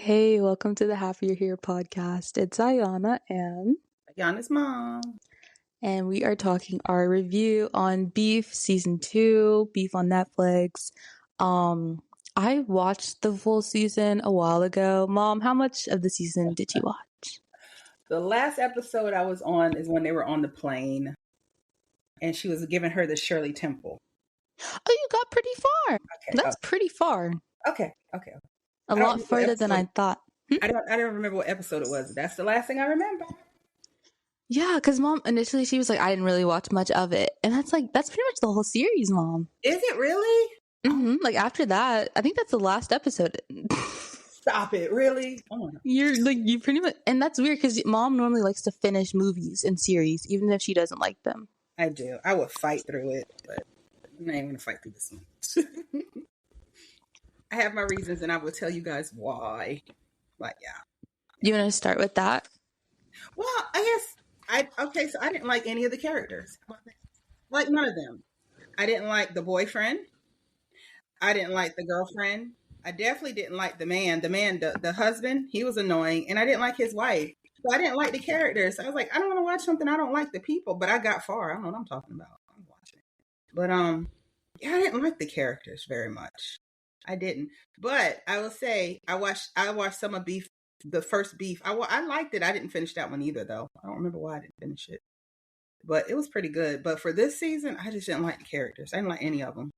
Hey, welcome to the Happier Here podcast. It's Ayanna Ayanna's mom. and we are talking our review on Beef season 2, Beef on Netflix. I watched the full season a while ago. Mom, how much of the season did you watch? The last episode I was on is when they were on the plane and she was giving her the Shirley Temple. Oh, you got pretty far. Okay. That's pretty far. Okay. A lot further than I thought. I don't remember what episode it was. That's the last thing I remember. Yeah, because Mom, initially she was like, I didn't really watch much of it. And that's pretty much the whole series, Mom. Is it really? Mm-hmm. Like after that, I think that's the last episode. Stop it, really? Oh my God. You pretty much, and that's weird because Mom normally likes to finish movies and series, even if she doesn't like them. I do. I would fight through it, but I'm not even going to fight through this one. I have my reasons and I will tell you guys why. But yeah. You want to start with that? Well, so I didn't like any of the characters. Like none of them. I didn't like the boyfriend. I didn't like the girlfriend. I definitely didn't like the man. The husband, he was annoying. And I didn't like his wife. So I didn't like the characters. I was like, I don't want to watch something. I don't like the people. But I got far. I don't know what I'm talking about. I'm watching it. But yeah, I didn't like the characters very much. I didn't. But I will say, I watched some of Beef, the first Beef. I liked it. I didn't finish that one either, though. I don't remember why I didn't finish it. But it was pretty good. But for this season, I just didn't like the characters. I didn't like any of them.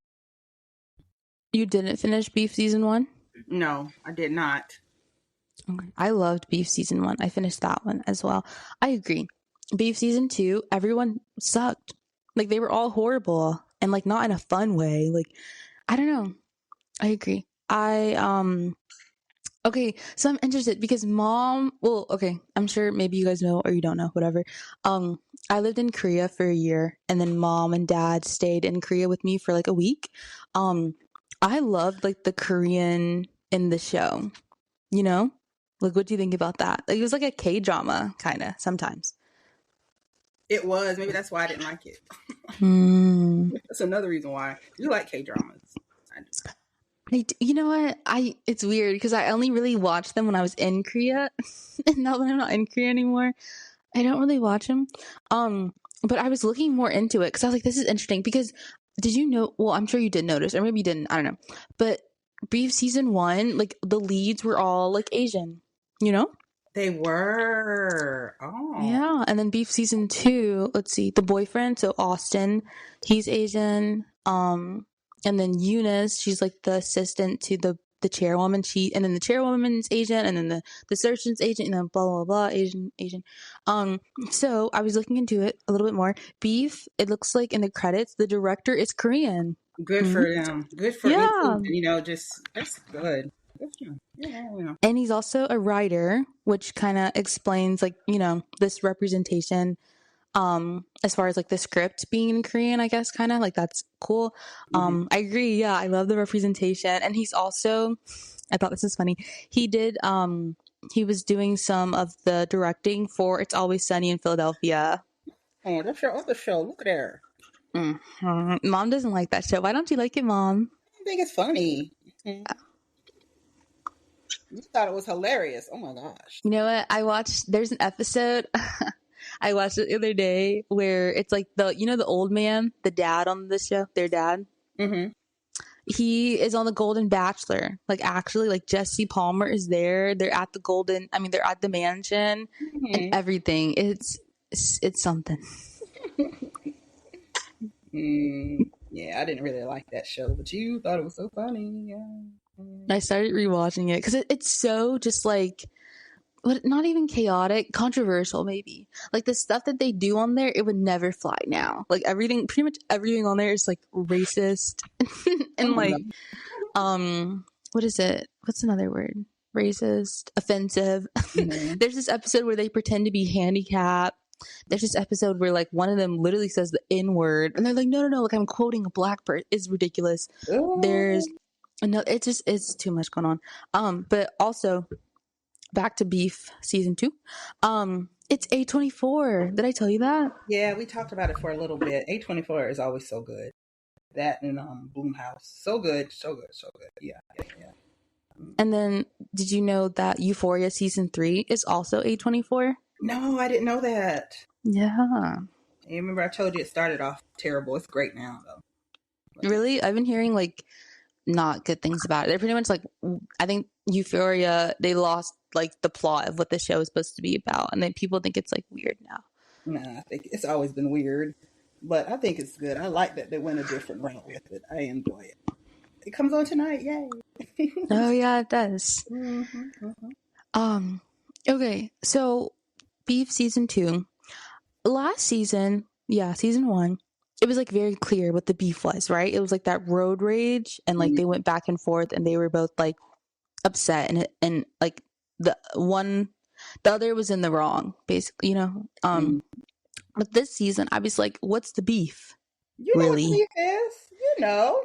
You didn't finish Beef season 1? No, I did not. Okay. I loved Beef season 1. I finished that one as well. I agree. Beef season 2, everyone sucked. Like they were all horrible and like not in a fun way. Like I don't know. I agree. Okay, so I'm interested because Mom, well, okay, I'm sure maybe you guys know or you don't know, whatever. I lived in Korea for a year and then Mom and Dad stayed in Korea with me for like a week. I loved like the Korean in the show, you know? Like what do you think about that? Like it was like a K-drama kind of sometimes. It was. Maybe that's why I didn't like it. That's another reason why. You like K-dramas. You know what? It's weird because I only really watched them when I was in Korea. And now that I'm not in Korea anymore, I don't really watch them. But I was looking more into it because I was like, this is interesting because did you know, well, I'm sure you did notice, or maybe you didn't, I don't know. But Beef season 1, like the leads were all like Asian, you know? They were. Oh. Yeah. And then Beef season 2, let's see, the boyfriend, so Austin, he's Asian. And then Eunice, she's like the assistant to the chairwoman. And then the chairwoman's Asian, and then the surgeon's Asian, and then blah blah blah Asian. So I was looking into it a little bit more. Beef, it looks like in the credits, the director is Korean. Good for them. Good for them. You know, just that's good. Yeah. And he's also a writer, which kind of explains like, you know, this representation as far as like the script being in Korean, I guess, kind of like that's cool. I agree. Yeah, I love the representation. And he's also, I thought this was funny. He was doing some of the directing for It's Always Sunny in Philadelphia. Oh, that's your other show. Look at there. Mm-hmm. Mom doesn't like that show. Why don't you like it, Mom? I think it's funny. You thought it was hilarious. Oh my gosh. You know what? There's an episode I watched it the other day where it's like the old man, the dad on the show, their dad. Mm-hmm. He is on the Golden Bachelor. Like actually, like Jesse Palmer is there. They're at the mansion and everything. It's something. Yeah, I didn't really like that show, but you thought it was so funny. Yeah. I started rewatching it because it's so just like, not even chaotic, controversial maybe. Like the stuff that they do on there, it would never fly now. Like pretty much everything on there is like racist and like, what is it? What's another word? Racist, offensive. There's this episode where they pretend to be handicapped. There's this episode where like one of them literally says the N-word and they're like, no, like I'm quoting a black person. It's ridiculous. There's it's too much going on. But also back to Beef season 2. It's A24. Did I tell you that? Yeah, we talked about it for a little bit. A24 is always so good. That and Boomhouse. So good. Yeah. And then, did you know that Euphoria season 3 is also A24? No, I didn't know that. Yeah. You remember I told you it started off terrible. It's great now, though. But Really? I've been hearing like not good things about it. They're pretty much like, I think Euphoria, they lost like the plot of what the show is supposed to be about. And then people think it's like weird now. nah, I think it's always been weird. But I think it's good. I like that they went a different route with it. I enjoy it. It comes on tonight. Yay. Oh, yeah, it does. Okay, so Beef season 2. Last season, season 1, it was like very clear what the beef was, right? It was like that road rage, and like they went back and forth, and they were both like upset, and like the other was in the wrong, basically, you know. But this season, I was like, what's the beef? You know what the Really? beef is. You know.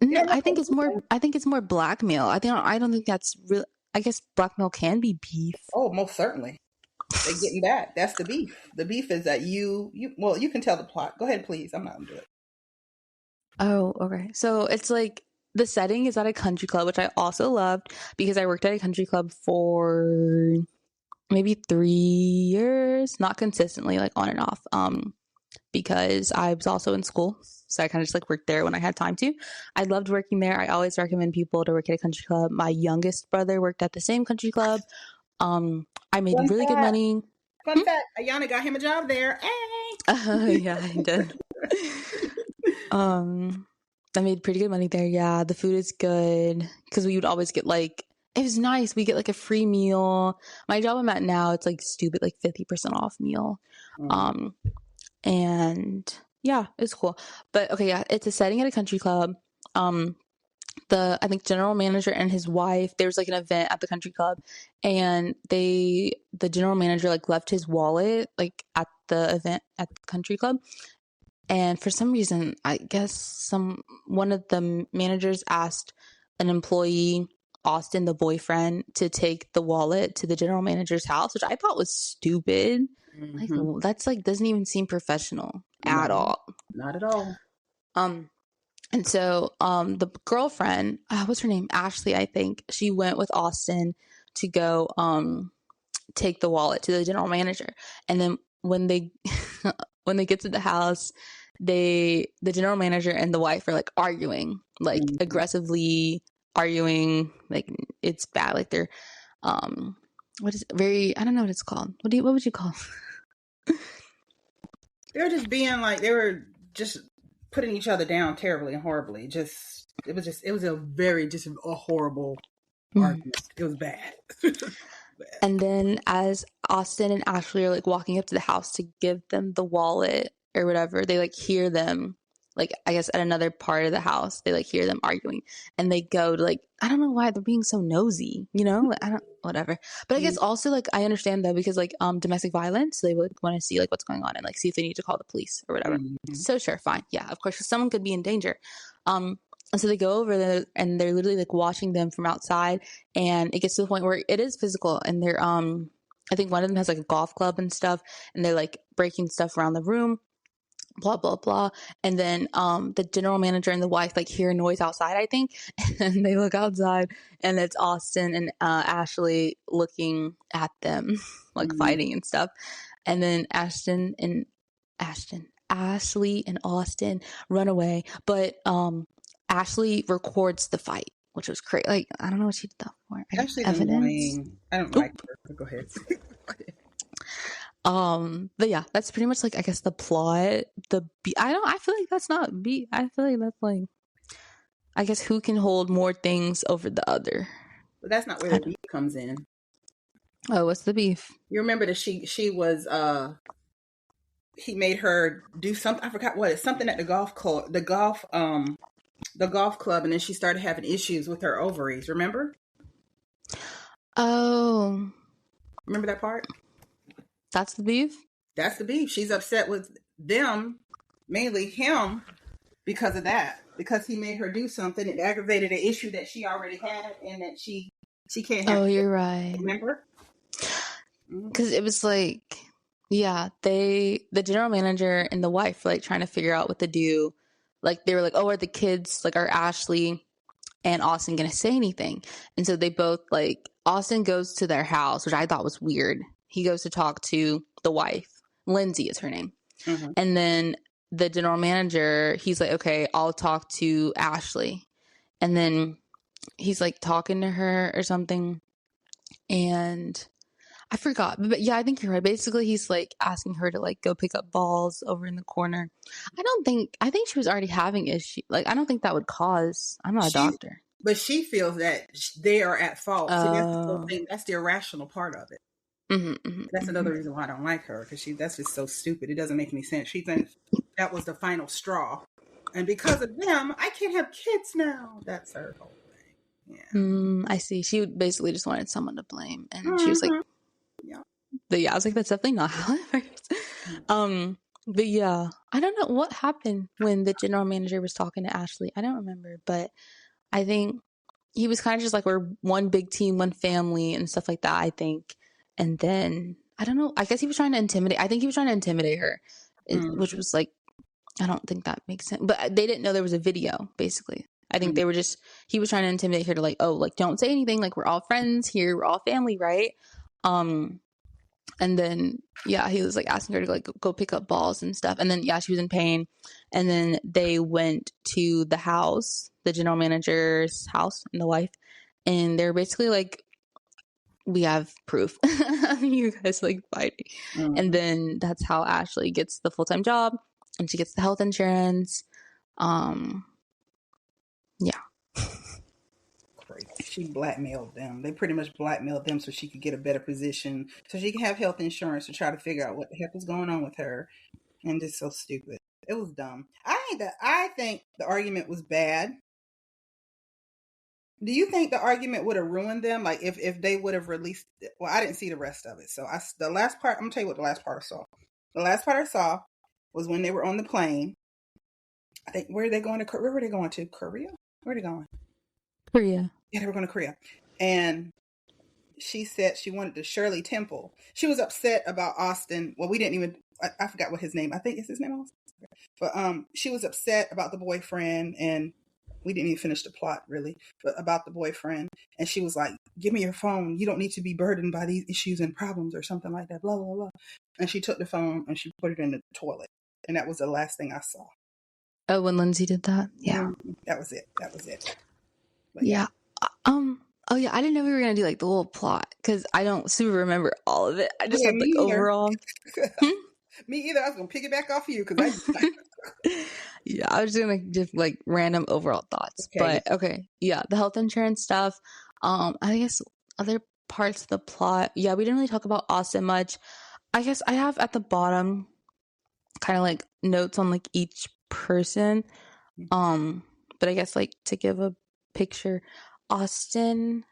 No, You know I think it's more. what- I think it's more blackmail. I don't think that's real. I guess blackmail can be beef. Oh, most certainly. They're getting that. That's the beef. The beef is that well, you can tell the plot. Go ahead, please. I'm not gonna do it. Oh, okay. So it's like the setting is at a country club, which I also loved because I worked at a country club for maybe 3 years, not consistently, like on and off. Because I was also in school, so I kind of just like worked there when I had time to. I loved working there. I always recommend people to work at a country club. My youngest brother worked at the same country club. I made really good money. Fun fact: Ayanna got him a job there. Hey. Yeah, I did. I made pretty good money there. Yeah, the food is good because we would always get like, it was nice. We get like a free meal. My job I'm at now, it's like stupid, like 50% off meal. And yeah, it's cool. But okay, yeah, it's a setting at a country club. I think general manager and his wife, there was like an event at the country club, and the general manager like left his wallet like at the event at the country club. And for some reason, I guess one of the managers asked an employee, Austin, the boyfriend, to take the wallet to the general manager's house, which I thought was stupid. Like, that's like doesn't even seem professional at all. Not at all. And so the girlfriend, what's her name? Ashley, I think. She went with Austin to go take the wallet to the general manager. And then when they when they get to the house, the general manager and the wife are like arguing, like aggressively arguing, like it's bad, like they're what is it? I don't know what it's called. What would you call They were just being like, they were just putting each other down terribly and horribly. It was a horrible argument. It was bad. And then as Austin and Ashley are like walking up to the house to give them the wallet or whatever, they like hear them, like I guess at another part of the house, they like hear them arguing, and they go to like, I don't know why they're being so nosy, you know? Like, whatever. But I guess also like I understand though, because like domestic violence, so they would want to see like what's going on and like see if they need to call the police or whatever. So sure, fine, yeah, of course, someone could be in danger. And so they go over there and they're literally like watching them from outside, and it gets to the point where it is physical, and they're I think one of them has like a golf club and stuff, and they're like breaking stuff around the room, blah blah blah. And then the general manager and the wife like hear a noise outside, I think, and they look outside, and it's Austin and Ashley looking at them like fighting and stuff. And then Ashley and Austin run away, but Ashley records the fight, which was crazy. Like, I don't know what she did that for. Ashley's Evidence. annoying. I don't like her. Go ahead. But yeah, that's pretty much like I guess the plot. I feel like that's not beef. I feel like that's like, I guess who can hold more things over the other. But that's not where the beef comes in. Oh, what's the beef? You remember that she was he made her do something. I forgot what. It's something at the golf club. The golf club, and then she started having issues with her ovaries. Remember? Oh, remember that part? That's the beef? That's the beef. She's upset with them, mainly him, because of that. Because he made her do something. It aggravated an issue that she already had, and that she can't have. Oh, you're right. Remember? Because it was like, yeah, the general manager and the wife were like trying to figure out what to do. Like they were like, oh, are the kids, like, are Ashley and Austin gonna say anything? And so they both like, Austin goes to their house, which I thought was weird. He goes to talk to the wife. Lindsay is her name. Mm-hmm. And then the general manager, he's like, okay, I'll talk to Ashley. And then he's like talking to her or something. And I forgot. But yeah, I think you're right. Basically, he's like asking her to like go pick up balls over in the corner. I think she was already having issues. Like, I don't think that would cause, I'm not a doctor. But she feels that they are at fault. See, that's the whole thing. That's the irrational part of it. That's another reason why I don't like her, because that's just so stupid. It doesn't make any sense. She thinks that was the final straw, and because of them, I can't have kids now. That's her whole thing. Yeah, I see. She basically just wanted someone to blame, and she was like, yeah. But yeah, I was like, that's definitely not how it works. But yeah, I don't know what happened when the general manager was talking to Ashley. I don't remember, but I think he was kind of just like, we're one big team, one family, and stuff like that, I think. And then, I don't know, I guess he was trying to intimidate. I think he was trying to intimidate her, which was like, I don't think that makes sense. But they didn't know there was a video, basically. I think he was trying to intimidate her to like, oh, like, don't say anything. Like, we're all friends here. We're all family, right? And then, yeah, he was like asking her to like go pick up balls and stuff. And then, yeah, she was in pain. And then they went to the house, the general manager's house and the wife. And they're basically like, we have proof. You guys like fighting. And then that's how Ashley gets the full-time job and she gets the health insurance. Yeah. She blackmailed them. They pretty much blackmailed them so she could get a better position, so she could have health insurance to try to figure out what the heck was going on with her. And it's so stupid. It was dumb. I think the argument was bad. Do you think the argument would have ruined them? Like if they would have released it? Well, I didn't see the rest of it. So the last part, I'm gonna tell you what the last part I saw. The last part I saw was when they were on the plane. I think, where were they going to? Where were they going to? Korea? Where are they going? Korea. Yeah, they were going to Korea. And she said she wanted the Shirley Temple. She was upset about Austin. Well, we didn't even, I forgot what his name, I think is his name Austin. But she was upset about the boyfriend, and we didn't even finish the plot really, but about the boyfriend. And she was like, give me your phone. You don't need to be burdened by these issues and problems or something like that, blah, blah, blah. And she took the phone and she put it in the toilet. And that was the last thing I saw. Oh, when Lindsay did that? Yeah. That was it. But yeah. Oh yeah, I didn't know we were gonna do like the whole plot because I don't super remember all of it. I just had like overall. Me either. I was gonna pick it back off of you because yeah, I was gonna give like random overall thoughts. Okay. But okay, yeah, the health insurance stuff. I guess other parts of the plot. Yeah, we didn't really talk about Austin much. I guess I have at the bottom kind of like notes on like each person. But I guess like to give a picture, Austin.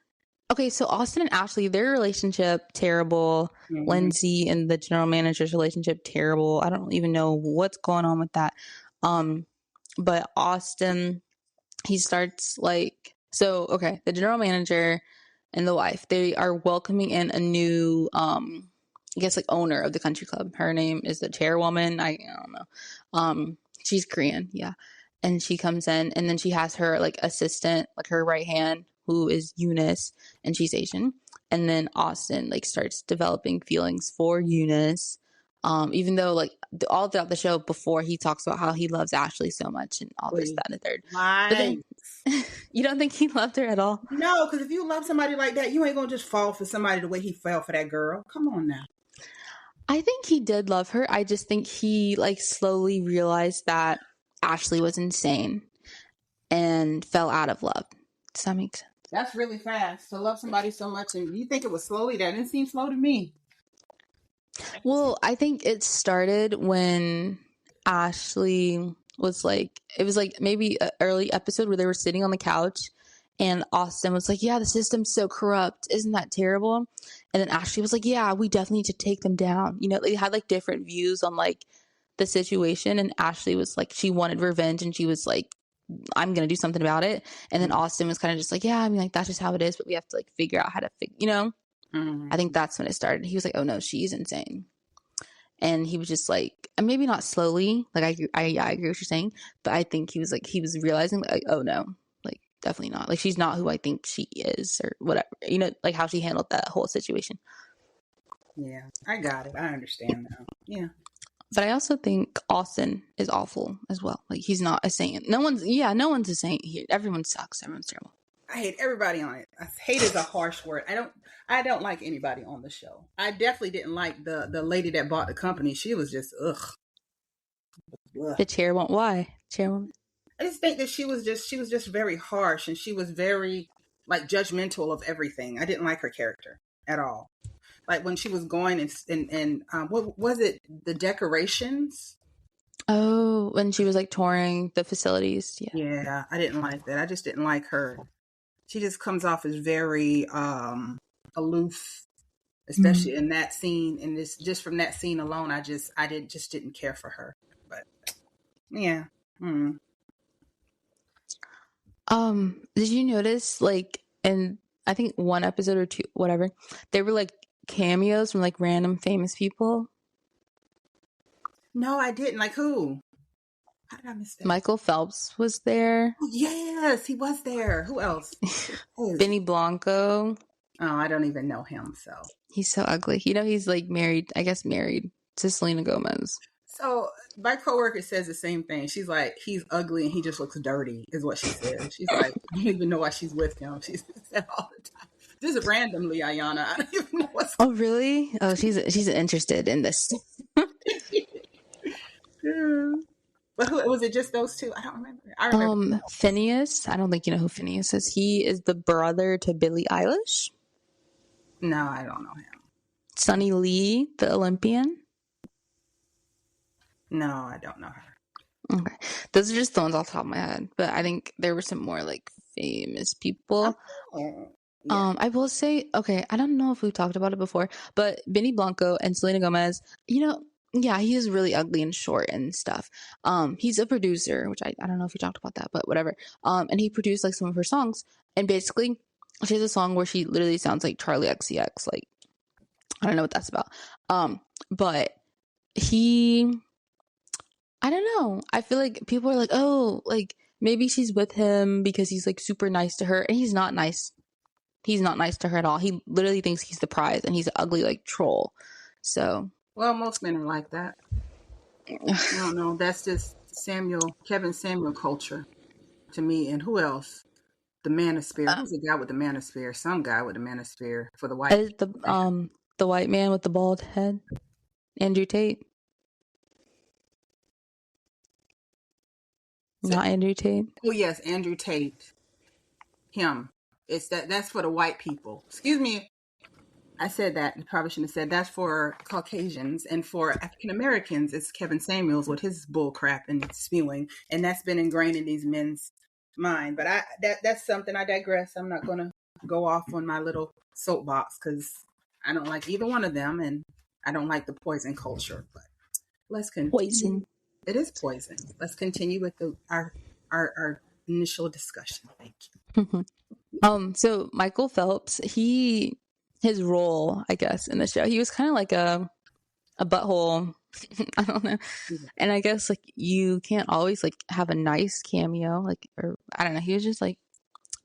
Okay, so Austin and Ashley, their relationship terrible. Lindsay and the general manager's relationship terrible. I don't even know what's going on with that. But Austin, he starts like, so okay, the general manager and the wife, they are welcoming in a new I guess like owner of the country club. Her name is the chairwoman. I don't know. She's Korean, yeah. And she comes in, and then she has her like assistant, like her right hand, who is Eunice, and she's Asian. And then Austin like starts developing feelings for Eunice, even though like all throughout the show before he talks about how he loves Ashley so much and all this, that, and the third. But then, you don't think he loved her at all? No, because if you love somebody like that, you ain't gonna just fall for somebody the way he fell for that girl. Come on now. I think he did love her. I just think he like slowly realized that Ashley was insane and fell out of love. Does that make sense? That's really fast to love somebody so much, and you think it was slowly. That didn't seem slow to me. Well, I think it started when Ashley was like, it was like maybe an early episode where they were sitting on the couch and Austin was like, yeah, the system's so corrupt. Isn't that terrible? And then Ashley was like, yeah, we definitely need to take them down. You know, they had like different views on like the situation, and Ashley was like, she wanted revenge and she was like, I'm gonna do something about it. And then Austin was kind of just like, yeah, I mean, like that's just how it is, but we have to like figure out how to you know. I think that's when it started. He was like, oh no, she's insane. And he was just like, and maybe not slowly, like I agree with what you're saying, but I think he was like, he was realizing like, oh no, like definitely not. Like, she's not who I think she is or whatever. You know, like how she handled that whole situation. Yeah, I got it. I understand now. Yeah. But I also think Austin is awful as well. Like, he's not a saint. No one's a saint here. Everyone sucks. Everyone's terrible. I hate everybody on it. Hate is a harsh word. I don't like anybody on the show. I definitely didn't like the lady that bought the company. She was just ugh. The chairwoman. Why? Chairwoman? I just think that she was just very harsh, and she was very like judgmental of everything. I didn't like her character at all. Like when she was going and what was it? The decorations. Oh, when she was like touring the facilities. Yeah. Yeah, I didn't like that. I just didn't like her. She just comes off as very aloof, especially in that scene. And this just from that scene alone, I didn't care for her. But yeah. Did you notice, like, in I think one episode or two, whatever, there were like cameos from like random famous people? No, I didn't. Like who? How did I miss that? Michael Phelps was there. Oh, yes, he was there. Who else? Benny Blanco. Oh, I don't even know him. So he's so ugly. You know, he's like married to Selena Gomez. So my coworker says the same thing. She's like, he's ugly and he just looks dirty, is what she says. She's like, I don't even know why she's with him. She says that all the time. Just randomly, Ayanna. I don't even know what's going on. Oh, really? Oh, she's interested in this. But who was it? Just those two? I don't remember. I remember Phineas. I don't think you know who Phineas is. He is the brother to Billie Eilish. No, I don't know him. Sunny Lee, the Olympian. No, I don't know her. Okay. Those are just the ones off the top of my head. But I think there were some more like famous people. Oh, yeah. I will say, okay, I don't know if we talked about it before, but Benny Blanco and Selena Gomez, you know, yeah, he is really ugly and short and stuff. He's a producer, which I don't know if we talked about that, but whatever. And he produced like some of her songs. And basically, she has a song where she literally sounds like Charlie XCX. Like, I don't know what that's about. But I don't know. I feel like people are like, oh, like maybe she's with him because he's like super nice to her. And he's not nice. He's not nice to her at all. He literally thinks he's the prize and he's an ugly like troll. So. Well, most men are like that. I don't know. That's just Kevin Samuel culture to me. And who else? The manosphere. Who's the guy with the manosphere? Some guy with the manosphere for the white. Is the white man with the bald head? Andrew Tate. Not Andrew Tate. Oh yes, Andrew Tate. Him. It's that's for the white people. Excuse me. I said that. I probably shouldn't have said that's for Caucasians, and for African Americans, it's Kevin Samuels with his bull crap and spewing, and that's been ingrained in these men's mind. But that's something. I digress. I'm not going to go off on my little soapbox because I don't like either one of them, and I don't like the poison culture. But let's continue. Poison. It is poison. Let's continue with our initial discussion. Thank you. So Michael Phelps, his role, I guess, in the show, he was kind of like a butthole. I don't know. And I guess like you can't always like have a nice cameo, like, or I don't know. He was just like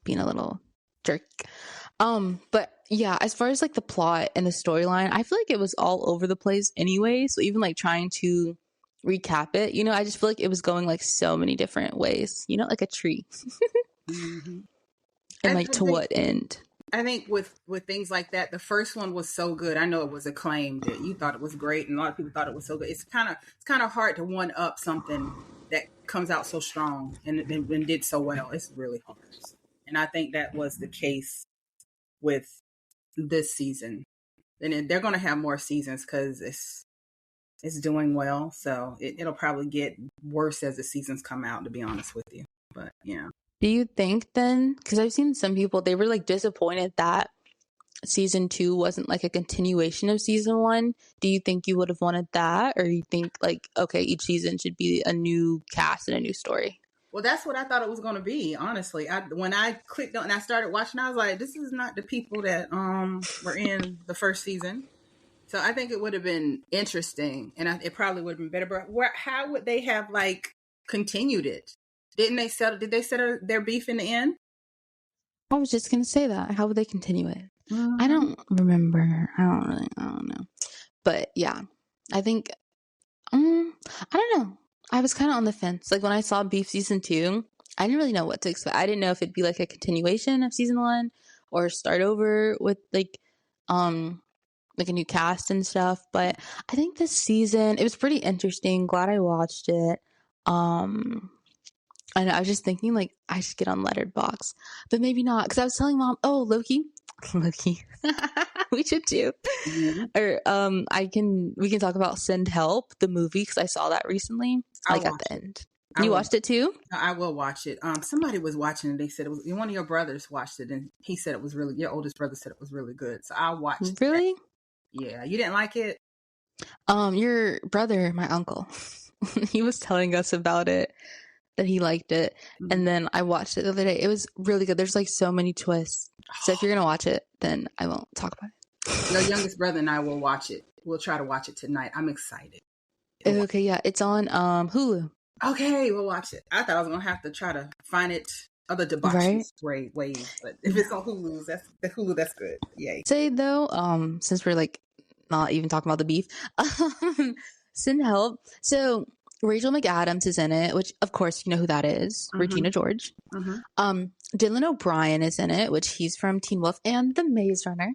being a little jerk. But yeah, as far as like the plot and the storyline, I feel like it was all over the place anyway. So even like trying to recap it, you know, I just feel like it was going like so many different ways, you know, like a tree. Mm-hmm. And like to what end? I think with things like that, the first one was so good. I know it was acclaimed. That you thought it was great, and a lot of people thought it was so good. It's kind of hard to one up something that comes out so strong and did so well. It's really hard, and I think that was the case with this season. And they're going to have more seasons because it's doing well. So it'll probably get worse as the seasons come out. To be honest with you, but yeah. Do you think then, because I've seen some people, they were like disappointed that season 2 wasn't like a continuation of season 1. Do you think you would have wanted that? Or you think like, okay, each season should be a new cast and a new story? Well, that's what I thought it was going to be, honestly. When I clicked on and I started watching, I was like, this is not the people that were in the first season. So I think it would have been interesting, and it probably would have been better. But how would they have like continued it? Did they settle their beef in the end? I was just gonna say that. How would they continue it? I Mhm. don't remember. I don't know. But yeah, I think I don't know. I was kind of on the fence. Like when I saw Beef season 2, I didn't really know what to expect. I didn't know if it'd be like a continuation of season 1 or start over with like a new cast and stuff. But I think this season it was pretty interesting. Glad I watched it. Um and I was just thinking like I should get on Letterboxd, but maybe not because I was telling mom, oh Loki, Loki, we should do, Mhm. or we can talk about Send Help the movie because I saw that recently, I'll like at watch the it. end. I You will. watched it too? No, I will watch it. Somebody was watching it. They said it was one of your brothers watched it, and he said it was really. Your oldest brother said it was really good. So I'll watch that. Really? Yeah, you didn't like it? Your brother, my uncle, he was telling us about it that he liked it, Mhm. and then I watched it the other day. It was really good. There's like so many twists. So if you're gonna watch it, then I won't talk about Your it. youngest brother and I will watch it. We'll try to watch it tonight. I'm excited to watch. Okay, yeah, it's on Hulu, Okay, we'll watch it. I thought I was gonna have to try to find it other right? debaucherous ways, but if it's on No. Hulu, that's the Hulu. That's good. Yay. Say though, since we're like not even talking about the beef, Sin Help. So Rachel McAdams is in it, which of course you know who that is, Mm-hmm. Regina George. Mm-hmm. Dylan O'Brien is in it, which he's from Teen Wolf and The Maze Runner.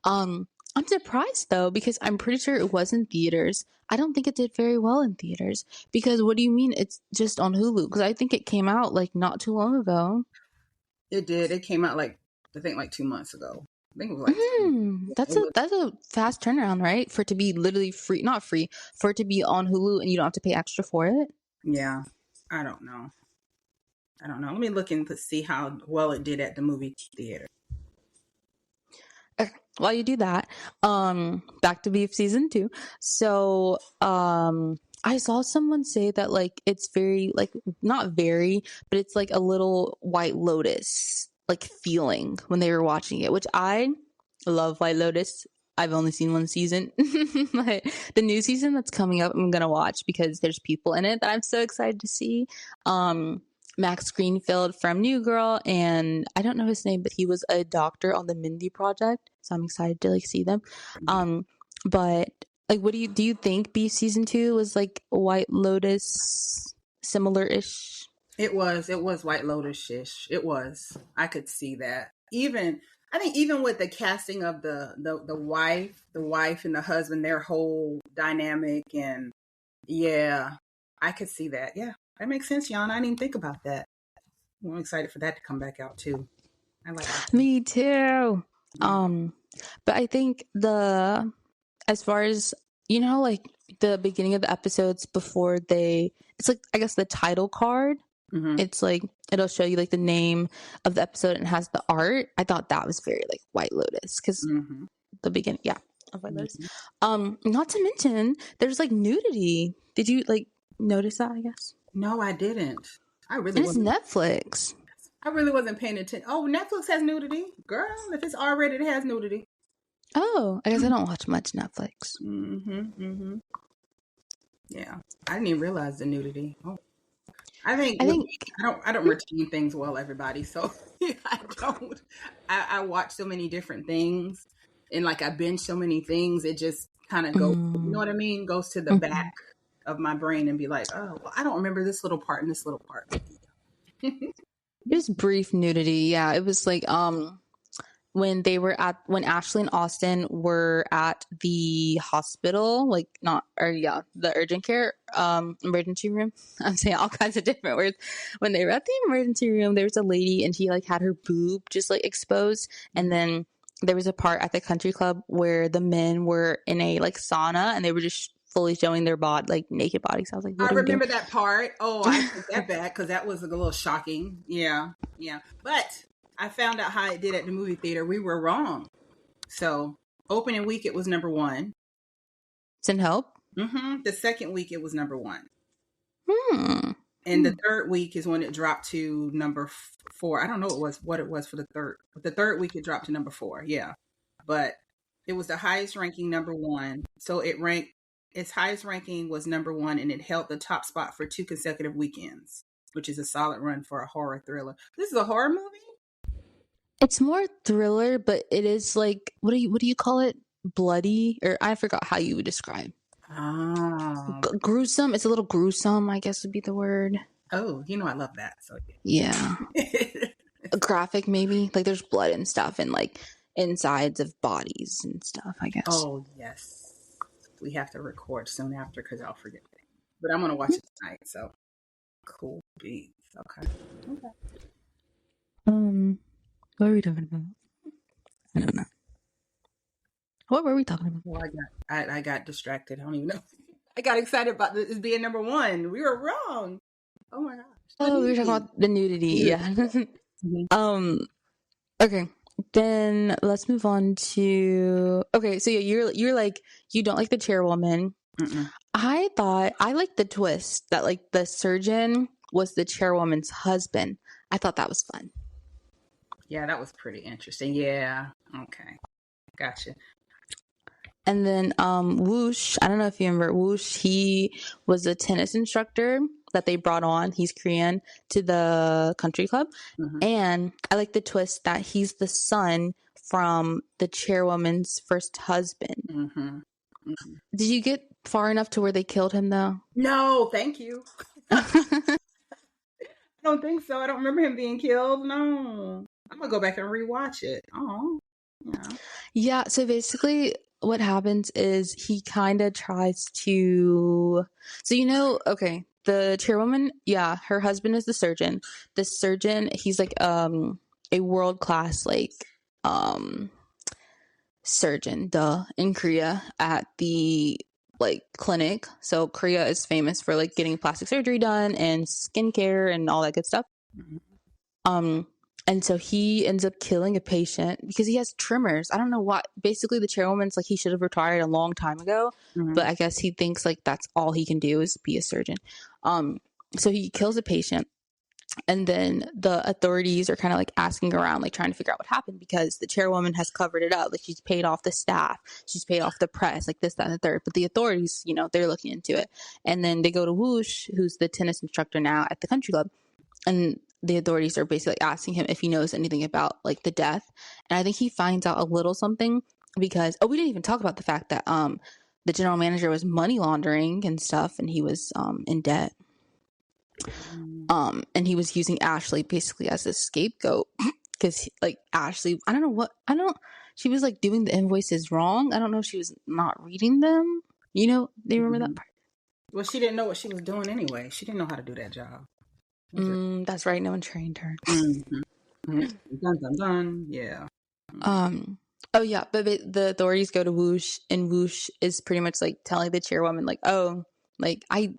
I'm surprised though because I'm pretty sure it was in theaters. I don't think it did very well in theaters because what do you mean it's just on Hulu? Because I think it came out like not too long ago. It did. It came out like I think like 2 months ago. I think it was like That's it was, a fast turnaround, right? For it to be literally free, not free, for it to be on Hulu and you don't have to pay extra for it. yeah. I don't know. I don't know. Let me look and see how well it did at the movie theater. Okay, while you do that, back to Beef season 2. So, I saw someone say that like it's very like not very, but it's like a little White Lotus like feeling when they were watching it, which I love White Lotus. I've only seen one season, but the new season that's coming up, I'm gonna watch because there's people in it that I'm so excited to see. Um, Max Greenfield from New Girl, and I don't know his name, but he was a doctor on the Mindy Project, so I'm excited to like see them. But like, what do you think Beef season 2 was like White Lotus similar ish? It was White Lotus ish. It was. I could see that. Even I think even with the casting of the wife and the husband, their whole dynamic and yeah, I could see that. Yeah, that makes sense, Jan. I didn't even think about that. I'm excited for that to come back out too. I like that. Me too. Yeah. But I think as far as you know, like the beginning of the episodes before it's like I guess the title card. Mm-hmm. It's like it'll show you like the name of the episode and has the art. I thought that was very like White Lotus because Mm-hmm. the beginning, yeah, of White Lotus. Mm-hmm. Not to mention there's like nudity. Did you like notice that? I guess, No, I didn't. I really and it's wasn't. Netflix. I really wasn't paying attention. Oh, Netflix has nudity, girl. If it's R-rated, it has nudity. Oh, I guess I don't watch much Netflix. Mm-hmm. Mm-hmm. Yeah, I didn't even realize the nudity. Oh, I think I with think me, I don't retain things well, everybody. So I don't. I watch so many different things, and like I binge so many things, it just kind of goes. You know mm, what I mean? Goes to the mhm. back of my brain and be like, oh, well, I don't remember this little part and this little part. It was brief nudity. Yeah, it was like when Ashley and Austin were at the hospital, like not or yeah, the urgent care emergency room. I'm saying all kinds of different words. When they were at the emergency room, there was a lady and she like had her boob just like exposed, and then there was a part at the country club where the men were in a like sauna and they were just fully showing their like naked bodies. I was like, I what are we doing? remember that part. Oh, I take that back because that was a little shocking. Yeah, yeah. But I found out how it did at the movie theater. We were wrong. So opening week it was number one. Send help. The second week it was number one, Hmm. and the third week is when it dropped to number four. I don't know what it was for the third. But the third week it dropped to number four. Yeah, but it was the highest ranking number one. So it ranked its highest ranking was number one, and it held the top spot for 2 consecutive weekends, which is a solid run for a horror thriller. This is a horror movie. It's more thriller, but it is like what do you call it? Bloody, or I forgot how you would describe. Oh, Gruesome. It's a little gruesome, I guess would be the word. oh, I love that. So Yeah. yeah. Graphic maybe. Like there's blood and stuff and like insides of bodies and stuff, I guess. Oh yes, we have to record soon after because I'll forget. But I'm gonna watch it tonight. So cool beats. Okay. Okay. What were we talking about? I don't know. What were we talking about? Well, I got distracted. I don't even know. I got excited about this being number one. We were wrong. Oh my gosh. Oh, we were talking about the nudity. Yeah. Mhm. Okay. Then let's move on to okay. So yeah, you're like you don't like the chairwoman. Mm-mm. I thought I liked the twist that like the surgeon was the chairwoman's husband. I thought that was fun. Yeah, that was pretty interesting. Yeah. Okay. Gotcha. And then Whoosh, I don't know if you remember Whoosh, he was a tennis instructor that they brought on. He's Korean to the country club. Mm-hmm. And I like the twist that he's the son from the chairwoman's first husband. Mm-hmm. Mm-hmm. Did you get far enough to where they killed him though? No, thank you. I don't think so. I don't remember him being killed. No. I'm gonna go back and rewatch it. Oh. Yeah. Yeah, so basically what happens is he kind of tries to okay, the chairwoman, yeah, her husband is the surgeon. The surgeon, he's like a world class like surgeon in Korea at the like clinic. So Korea is famous for like getting plastic surgery done and skincare and all that good stuff. Mm-hmm. And so he ends up killing a patient because he has tremors. I don't know what. Basically, the chairwoman's like he should have retired a long time ago, Mm-hmm. but I guess he thinks like that's all he can do is be a surgeon. So he kills a patient, and then the authorities are kind of like asking around, like trying to figure out what happened because the chairwoman has covered it up. Like she's paid off the staff, she's paid off the press, like this, that, and the third. But the authorities, they're looking into it, and then they go to Whoosh, who's the tennis instructor now at the country club, and the authorities are basically asking him if he knows anything about like the death. And I think he finds out a little something because we didn't even talk about the fact that the general manager was money laundering and stuff, and he was in debt. And he was using Ashley basically as a scapegoat because like Ashley, she was like doing the invoices wrong. I don't know if she was not reading them. Do you remember that part? Well, she didn't know what she was doing anyway. She didn't know how to do that job. That's right. No one trained her. Mm-hmm. Dun dun dun. Yeah. Oh yeah, but the authorities go to Whoosh, and Whoosh is pretty much like telling the chairwoman, like, oh, like the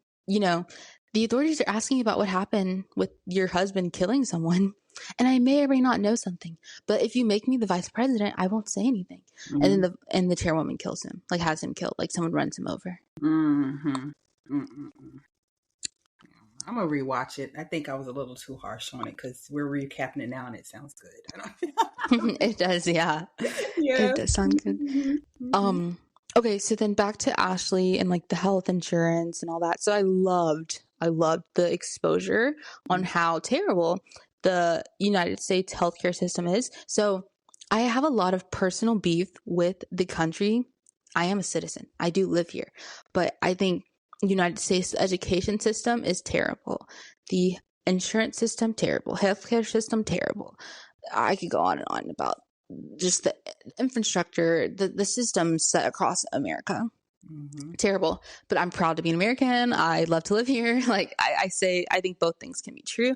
authorities are asking about what happened with your husband killing someone, and I may or may not know something. But if you make me the vice president, I won't say anything. Mm-hmm. And then the chairwoman kills him, like has him killed, like someone runs him over. Mm-hmm. Mm-hmm. I'm gonna rewatch it. I think I was a little too harsh on it because we're recapping it now and it sounds good. It does, yeah. Yeah. It does sound good. Mm-hmm. Okay, so then back to Ashley and like the health insurance and all that. So I loved the exposure on how terrible the United States healthcare system is. So I have a lot of personal beef with the country. I am a citizen. I do live here, but I think United States education system is terrible. The insurance system, terrible. Healthcare system, terrible. I could go on and on about just the infrastructure, the systems set across America. Mm-hmm. Terrible. But I'm proud to be an American. I love to live here. Like I say, I think both things can be true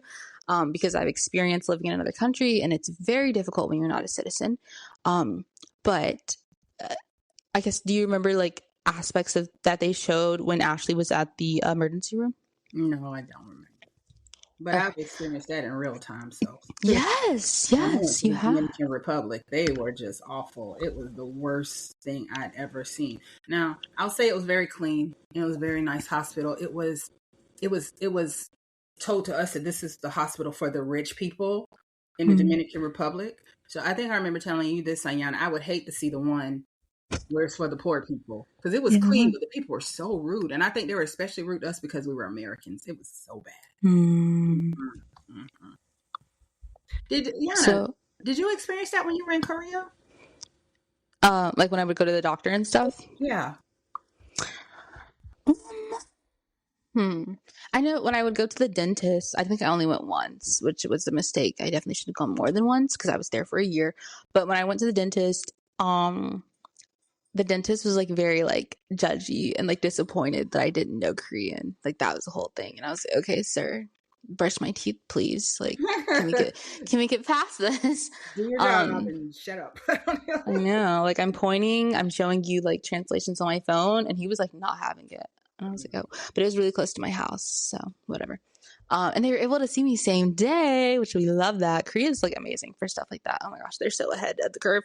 because I've experienced living in another country, and it's very difficult when you're not a citizen. But I guess, do you remember like aspects of that they showed when Ashley was at the emergency room? No, I don't remember. But I've experienced that in real time. So yes, I went to you the have. Dominican Republic. They were just awful. It was the worst thing I'd ever seen. Now, I'll say it was very clean. It was a very nice hospital. It was told to us that this is the hospital for the rich people in the Dominican Republic. So I think I remember telling you this, Ayanna. I would hate to see the one where it's for the poor people because it was clean, but the people were so rude, and I think they were especially rude to us because we were Americans. It was so bad. Mm-hmm. Did Yana, Did you experience that when you were in Korea? Like when I would go to the doctor and stuff. Yeah. Hmm. I know when I would go to the dentist, I think I only went once, which was a mistake. I definitely should have gone more than once because I was there for a year. But when I went to the dentist was like very like judgy and like disappointed that I didn't know Korean. Like that was the whole thing. And I was like, okay, sir, brush my teeth, please. Like, can we get past this? Do your job and shut up. I know. Like I'm pointing, I'm showing you like translations on my phone, and he was like not having it. And I was like, oh, but it was really close to my house, so whatever. And they were able to see me same day, which we love that. Korea is like amazing for stuff like that. Oh my gosh, they're so ahead of the curve.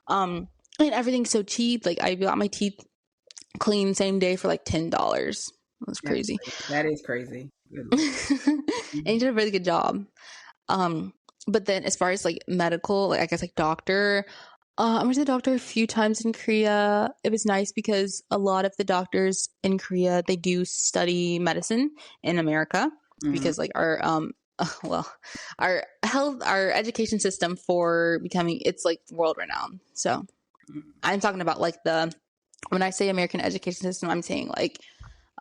And everything's so cheap. Like I got my teeth cleaned same day for like $10. That's crazy. That is crazy. And you did a really good job. But then as far as like medical, like I guess like doctor, I went to the doctor a few times in Korea. It was nice because a lot of the doctors in Korea, they do study medicine in America because like our our education system for becoming, it's like world renowned. So I'm talking about like when I say American education system, I'm saying like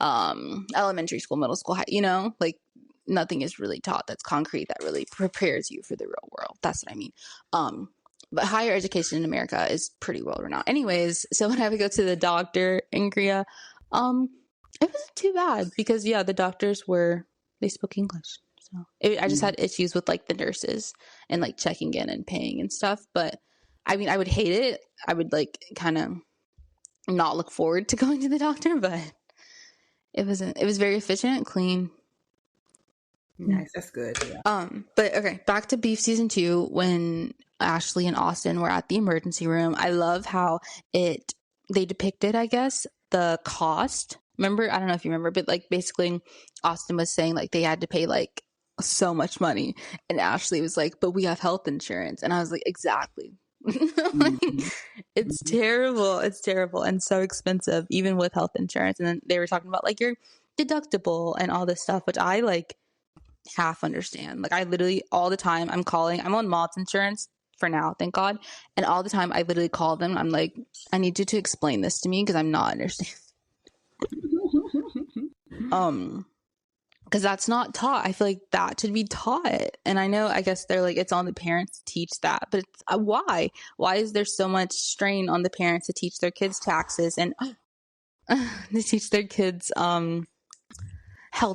elementary school, middle school, like nothing is really taught that's concrete that really prepares you for the real world. That's what I mean. But higher education in America is pretty well renowned. Anyways, so when I would go to the doctor in Korea, it wasn't too bad because the doctors they spoke English. So I just had issues with like the nurses and like checking in and paying and stuff. But I mean, I would hate it. I would like kind of not look forward to going to the doctor, but it was very efficient and clean. Nice, that's good. Yeah. But okay, back to Beef season 2 when Ashley and Austin were at the emergency room. I love how they depicted, I guess, the cost. Remember, I don't know if you remember, but like basically Austin was saying like they had to pay like so much money, and Ashley was like, but we have health insurance. And I was like, exactly. It's terrible. It's terrible and so expensive even with health insurance. And then they were talking about like your deductible and all this stuff, which I like half understand. Like I literally all the time I'm on Maud's insurance for now, thank God, and all the time I literally call them. I'm like, I need you to explain this to me because I'm not understanding. Because that's not taught. I feel like that should be taught. And I know, I guess they're like, it's on the parents to teach that, but it's, why is there so much strain on the parents to teach their kids taxes and to teach their kids how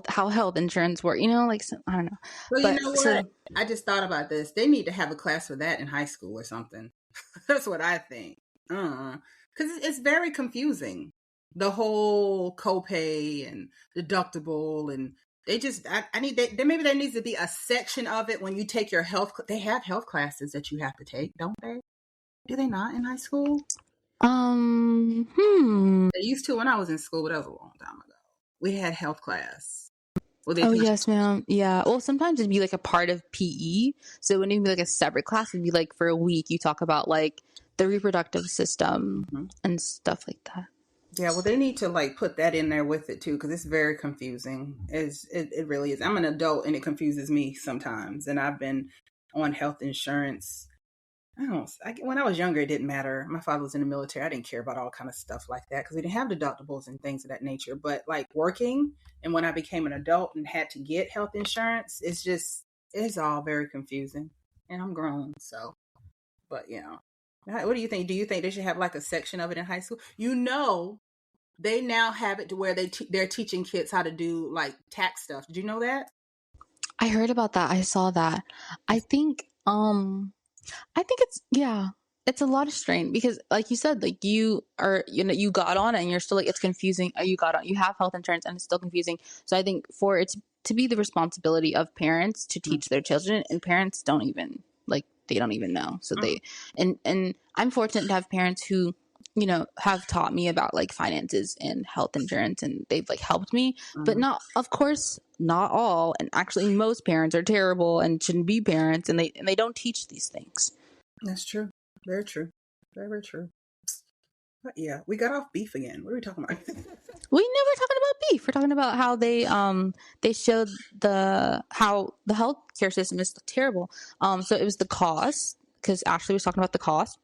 health insurance work, like I don't know. Well, but, you know what? I just thought about this. They need to have a class for that in high school or something. That's what I think. Because it's very confusing. The whole copay and deductible, and they just maybe there needs to be a section of it when you take your health. They have health classes that you have to take, don't they? Do they not in high school? They used to when I was in school, but that was a long time ago. We had health class. Yes, ma'am. Yeah. Well, sometimes it'd be like a part of PE. So it wouldn't even be like a separate class. It'd be like for a week you talk about like the reproductive system and stuff like that. Yeah, well, they need to like put that in there with it too, because it's very confusing. It really is. I'm an adult and it confuses me sometimes. And I've been on health insurance. When I was younger, it didn't matter. My father was in the military. I didn't care about all kind of stuff like that because we didn't have deductibles and things of that nature. But like working, and when I became an adult and had to get health insurance, it's all very confusing. And I'm grown, so. But what do you think? Do you think they should have like a section of it in high school? They now have it to where they're teaching kids how to do like tax stuff. Did you know that? I heard about that. I saw that. I think it's a lot of strain because like you said, like you got on it and you're still like, it's confusing. You have health insurance and it's still confusing. So I think for it to be the responsibility of parents to teach their children, and parents don't even know. So they, and I'm fortunate to have parents who, have taught me about like finances and health insurance, and they've like helped me, but of course, not all. And actually most parents are terrible and shouldn't be parents, and they don't teach these things. That's true. Very true. Very, very true. But yeah, we got off beef again. What are we talking about? We never talking about beef. We're talking about how they showed how the healthcare system is terrible. So it was the cost. because Ashley was talking about the cost.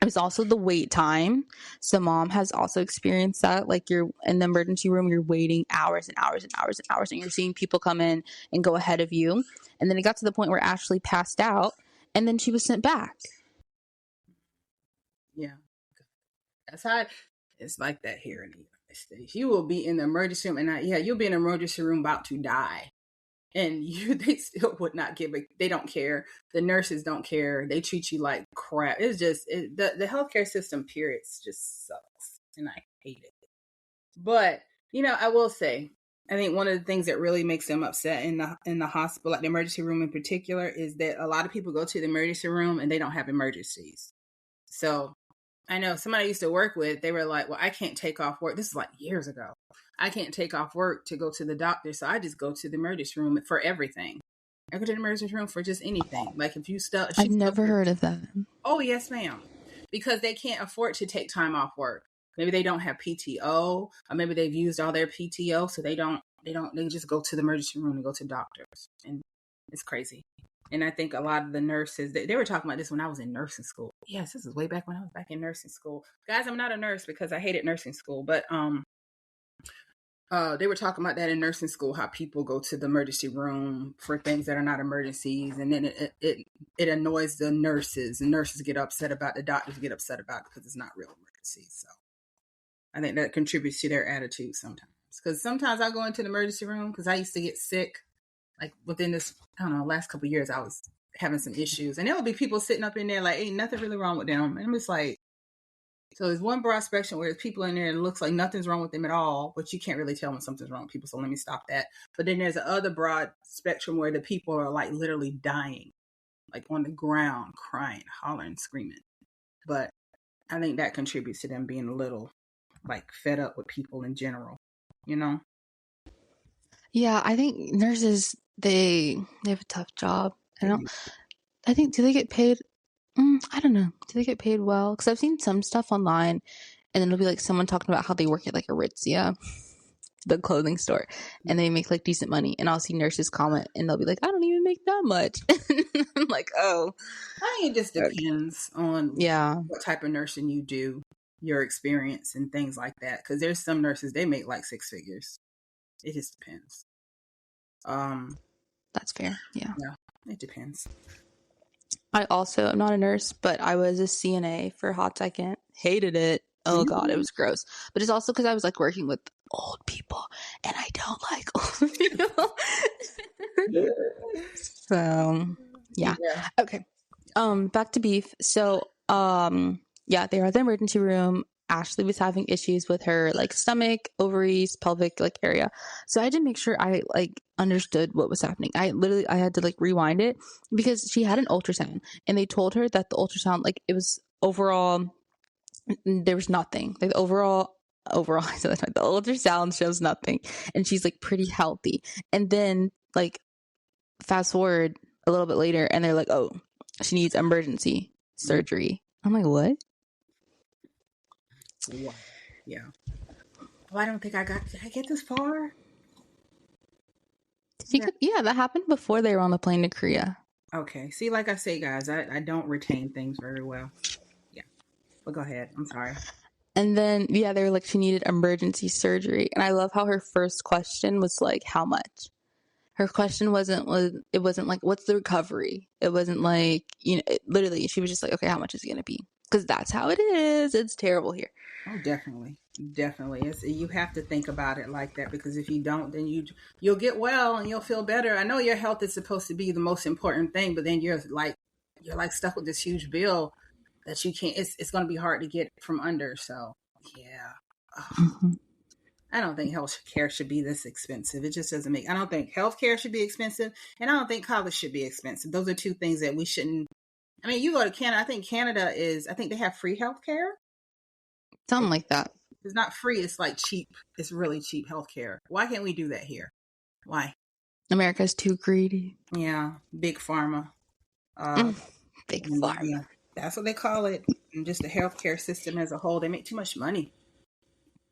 It was also the wait time. So mom has also experienced that. Like, you're in the emergency room, you're waiting hours and hours and hours and hours, and you're seeing people come in and go ahead of you. And then it got to the point where Ashley passed out, and then she was sent back. Yeah. That's how it's like that here in the United States. You will be in the emergency room, and you'll be in the emergency room about to die. And they still would not give it. They don't care. The nurses don't care. They treat you like crap. It's just the healthcare system. Period just sucks, and I hate it. But I will say, I think one of the things that really makes them upset in the hospital, like the emergency room in particular, is that a lot of people go to the emergency room and they don't have emergencies. So I know somebody I used to work with. They were like, "Well, I can't take off work." This is like years ago. I can't take off work to go to the doctor, so I just go to the emergency room for everything. I go to the emergency room for just anything. Like if you stuck, I've never heard of that. Oh yes, ma'am. Because they can't afford to take time off work. Maybe they don't have PTO, or maybe they've used all their PTO, so they just go to the emergency room and go to doctors, and it's crazy. And I think a lot of the nurses, they were talking about this when I was in nursing school. Yes, this is way back when I was back in nursing school. Guys, I'm not a nurse because I hated nursing school, but they were talking about that in nursing school, how people go to the emergency room for things that are not emergencies, and then it annoys the nurses, and nurses get upset about it, the doctors get upset about it because it's not real emergencies. So I think that contributes to their attitude sometimes. Because sometimes I go into the emergency room because I used to get sick. Like within this, I don't know, last couple of years, I was having some issues, and there would be people sitting up in there like, ain't nothing really wrong with them, and I'm just like. So there's one broad spectrum where there's people in there and it looks like nothing's wrong with them at all, but you can't really tell when something's wrong with people. So let me stop that. But then there's the other broad spectrum where the people are like literally dying, like on the ground, crying, hollering, screaming. But I think that contributes to them being a little like fed up with people in general, Yeah, I think nurses, they have a tough job. Do they get paid? I don't know. Do they get paid well? Because I've seen some stuff online, and then it'll be like someone talking about how they work at like Aritzia, the clothing store, and they make like decent money. And I'll see nurses comment, and they'll be like, "I don't even make that much." I'm like, oh. I think it just depends on what type of nursing you do, your experience, and things like that. Because there's some nurses, they make like 6 figures. It just depends. That's fair. Yeah, it depends. I also am not a nurse, but I was a CNA for a hot second. Hated it. Oh God, it was gross. But it's also because I was like working with old people, and I don't like old people. So yeah. Okay. Back to beef. So they are at the emergency room. Ashley was having issues with her like stomach, ovaries, pelvic like area. So I had to make sure I like understood what was happening. I had to like rewind it because she had an ultrasound, and they told her that the ultrasound, like, it was overall, there was nothing. Like the overall the ultrasound shows nothing, and she's like pretty healthy. And then like fast forward a little bit later, and they're like, oh, she needs emergency surgery. I'm like, what? Wow. Yeah. Well, I don't think did I get this far? That happened before they were on the plane to Korea. Okay. See, like I say, guys, I don't retain things very well. Yeah. But go ahead. I'm sorry. And then, they were like, she needed emergency surgery. And I love how her first question was like, how much? Her question wasn't like, what's the recovery? It wasn't like, literally, she was just like, okay, how much is it going to be? Because that's how it is. It's terrible here. Oh, definitely. You have to think about it like that, because if you don't, then you'll get well and you'll feel better. I know your health is supposed to be the most important thing, but then you're like stuck with this huge bill that you can't. It's going to be hard to get from under. So yeah. Mm-hmm. I don't think health care should be this expensive. It just doesn't make. I don't think health care should be expensive, and I don't think college should be expensive. Those are two things that we shouldn't. I mean, you go to Canada. I think Canada I think they have free health care. Something like that. It's not free. It's like cheap. It's really cheap health care. Why can't we do that here? Why? America's too greedy. Yeah. Big pharma. Big pharma. Yeah, that's what they call it. And just the healthcare system as a whole, they make too much money.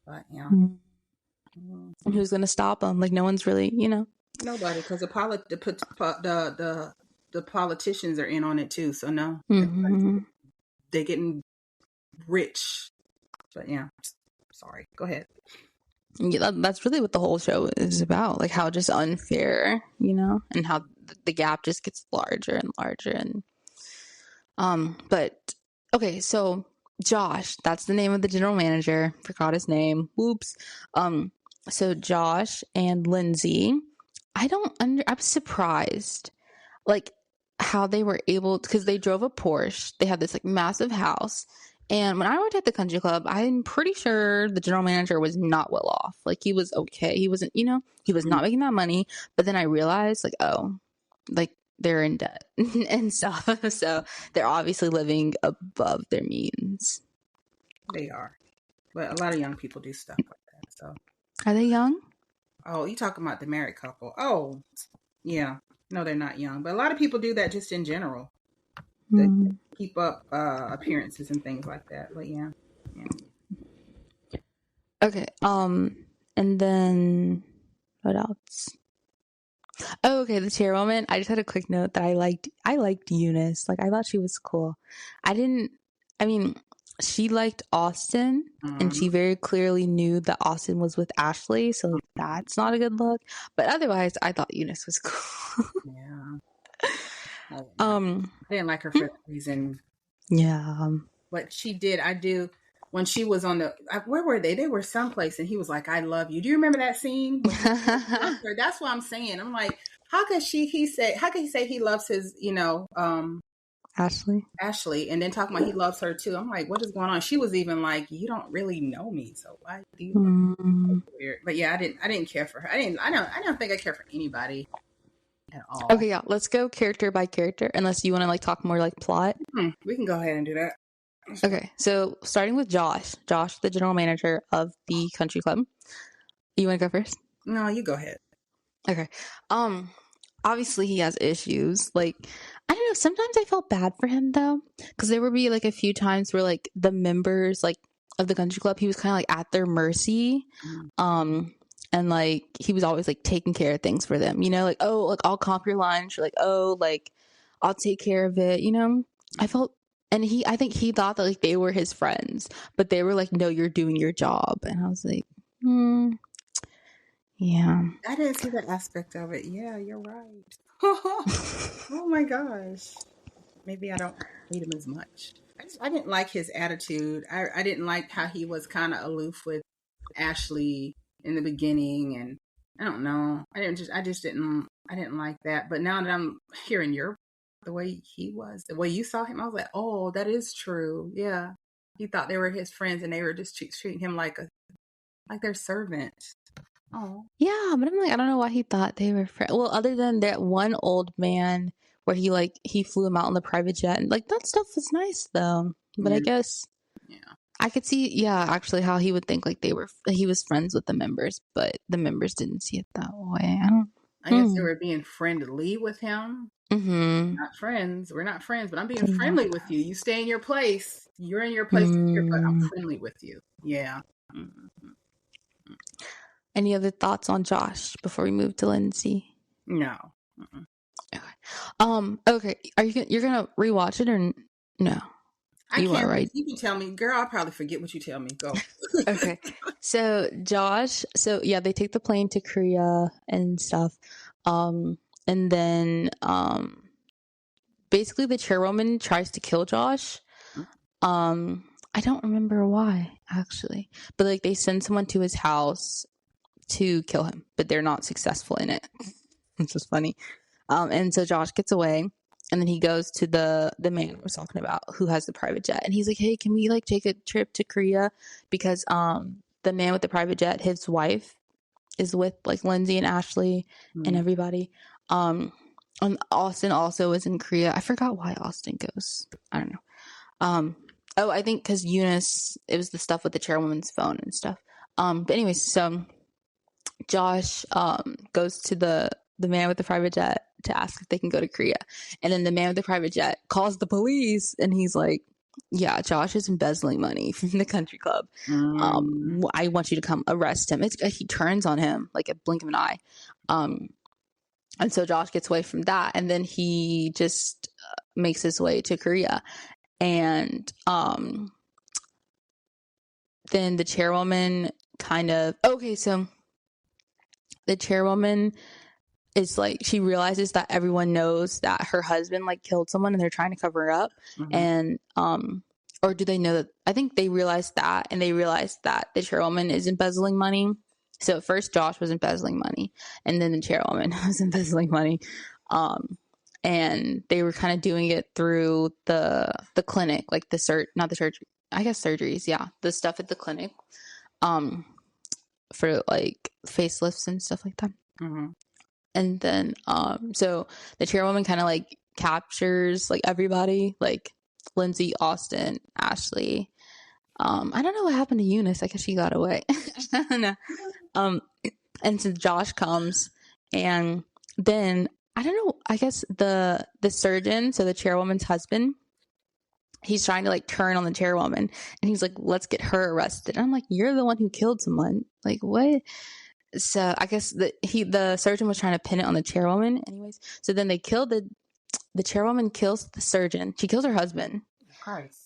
But yeah. Mm-hmm. And who's going to stop them? Like, no one's really, Nobody, because the the politicians are in on it too. So no, Mm-hmm. they're getting rich. But yeah, sorry. Go ahead. Yeah, that's really what the whole show is about. Like how just unfair, and how the gap just gets larger and larger. And but okay, so Josh, that's the name of the general manager. Forgot his name. Whoops. So Josh and Lindsay, I'm surprised, like how they were able, because they drove a Porsche. They had this like massive house. And when I worked at the country club, I'm pretty sure the general manager was not well off. Like he was okay. He wasn't, he was not making that money. But then I realized, like, oh, like they're in debt and stuff. So they're obviously living above their means. They are. But a lot of young people do stuff like that. So Are they young? Oh, you talking about the married couple. Oh, yeah. No, they're not young. But a lot of people do that just in general. They keep up appearances and things like that. But yeah. Okay. And then what else? Oh, okay, the chairwoman. I just had a quick note that I liked Eunice. Like I thought she was cool. She liked Austin, and she very clearly knew that Austin was with Ashley, so that's not a good look. But otherwise, I thought Eunice was cool. Yeah. I didn't like her for that reason. Yeah. But she did. I do. When she was on where were they? They were someplace, and he was like, "I love you." Do you remember that scene? That's what I'm saying. I'm like, how could he say he loves his, Ashley, and then talking about he loves her too. I'm like, what is going on? She was even like, you don't really know me, so why do you? Weird. But yeah, I didn't care for her. I don't think I care for anybody at all. Okay, yeah, let's go character by character. Unless you want to like talk more like plot. We can go ahead and do that. Okay, so starting with Josh, the general manager of the country club. You want to go first? No, you go ahead. Okay. Obviously he has issues. Like, I don't know, sometimes I felt bad for him though, because there would be like a few times where like the members like of the country club, he was kind of like at their mercy. And like he was always like taking care of things for them, like, oh, like I'll comp your lunch, or like, oh, like I'll take care of it, I felt. And I think he thought that like they were his friends, but they were like, no, you're doing your job. And I was like, yeah. I didn't see that aspect of it. Yeah, you're right. Oh my gosh. Maybe I don't hate him as much. I didn't like his attitude. I didn't like how he was kind of aloof with Ashley in the beginning, and I don't know. I didn't like that. But now that I'm hearing the way he was, the way you saw him, I was like, oh, that is true. Yeah. He thought they were his friends, and they were just treating him like their servant. Oh. Yeah, but I'm like, I don't know why he thought they were friends. Well, other than that one old man where he flew him out on the private jet, and like that stuff was nice though. But I guess I could see, actually how he would think like he was friends with the members, but the members didn't see it that way. I guess they were being friendly with him. Not friends. We're not friends, but I'm being friendly with you. You stay in your place. You're in your place here, but I'm friendly with you. Yeah. Any other thoughts on Josh before we move to Lindsay? No. Okay. Okay. You're gonna rewatch it or no? I can't. Right? You can tell me, girl. I'll probably forget what you tell me. Go. Okay. So Josh. So yeah, they take the plane to Korea and stuff. And then basically the chairwoman tries to kill Josh. I don't remember why actually, but like they send someone to his house to kill him, but they're not successful in it, which is funny. And so Josh gets away, and then he goes to the man I was talking about who has the private jet, and he's like, hey, can we like take a trip to Korea, because the man with the private jet, his wife is with like Lindsay and Ashley and everybody. And Austin also is in Korea. I forgot why Austin goes. I don't know. I think because Eunice, it was the stuff with the chairwoman's phone and stuff. But anyways, so Josh goes to the man with the private jet to ask if they can go to Korea. And then the man with the private jet calls the police, and he's like, yeah, Josh is embezzling money from the country club. I want you to come arrest him. He turns on him like a blink of an eye. And so Josh gets away from that, and then he just makes his way to Korea. And then the chairwoman so the chairwoman is like, she realizes that everyone knows that her husband like killed someone and they're trying to cover her up. And or do they know that? I think they realized that, and they realized that the chairwoman is embezzling money. So at first Josh was embezzling money, and then the chairwoman was embezzling money. And they were kind of doing it through the clinic, like not the surgery, I guess surgeries, yeah, the stuff at the clinic, for like facelifts and stuff like that. And then so the chairwoman kind of like captures like everybody, like Lindsay, Austin, Ashley. I don't know what happened to Eunice. I guess she got away. I don't know. And so Josh comes, and then I don't know, I guess the surgeon, so the chairwoman's husband, he's trying to like turn on the chairwoman, and he's like, let's get her arrested. And I'm like, you're the one who killed someone. Like, what? So I guess the surgeon was trying to pin it on the chairwoman anyways. So then they killed the chairwoman, kills the surgeon. She kills her husband. Christ.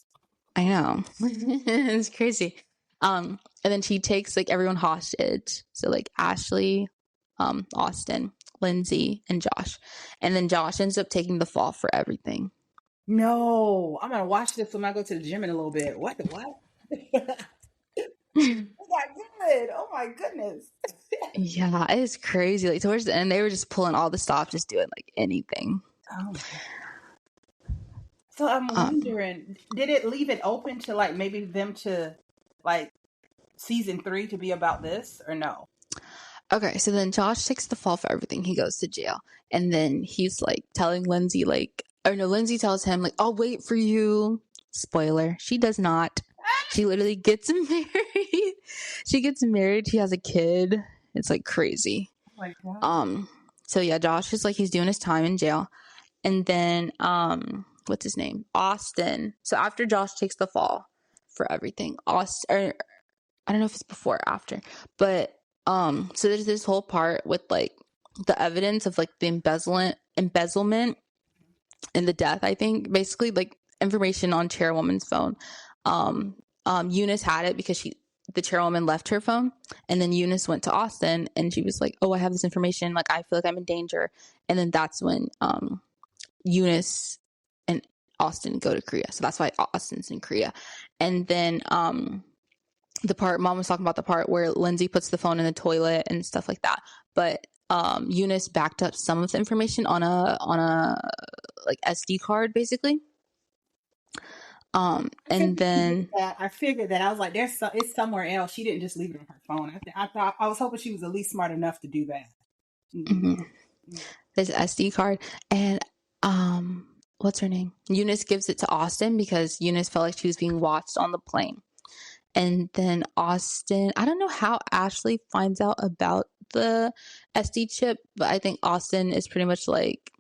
I know. It's crazy. And then she takes like everyone hostage. So like Ashley, Austin, Lindsay, and Josh. And then Josh ends up taking the fall for everything. No, I'm gonna watch this when I go to the gym in a little bit. What? Good. Oh my goodness. Yeah, it's crazy. Like towards the end, they were just pulling all the stops, just doing like anything. Oh. So I'm wondering, did it leave it open to like maybe them to like season 3 to be about this, or no? Okay, so then Josh takes the fall for everything. He goes to jail, and then he's like telling Lindsay, like, or no, Lindsay tells him like, I'll wait for you. Spoiler, she does not. She literally gets married. She gets married. She has a kid. It's like crazy. Oh my God. So yeah, Josh is like, he's doing his time in jail. And then what's his name? Austin. So after Josh takes the fall for everything, Austin, or I don't know if it's before or after, but so there's this whole part with like the evidence of like the embezzlement and the death, I think, basically like information on chairwoman's phone. Eunice had it because the chairwoman left her phone, and then Eunice went to Austin and she was like, oh, I have this information, like I feel like I'm in danger. And then that's when Eunice and Austin go to Korea. So that's why Austin's in Korea. And then the part mom was talking about, the part where Lindsay puts the phone in the toilet and stuff like that. But Eunice backed up some of the information on a like SD card, basically. And then I figured that I was like, it's somewhere else. She didn't just leave it on her phone. I was hoping she was at least smart enough to do that. There's an SD card, and what's her name? Eunice gives it to Austin because Eunice felt like she was being watched on the plane. And then Austin, I don't know how Ashley finds out about the SD chip, but I think Austin is pretty much like,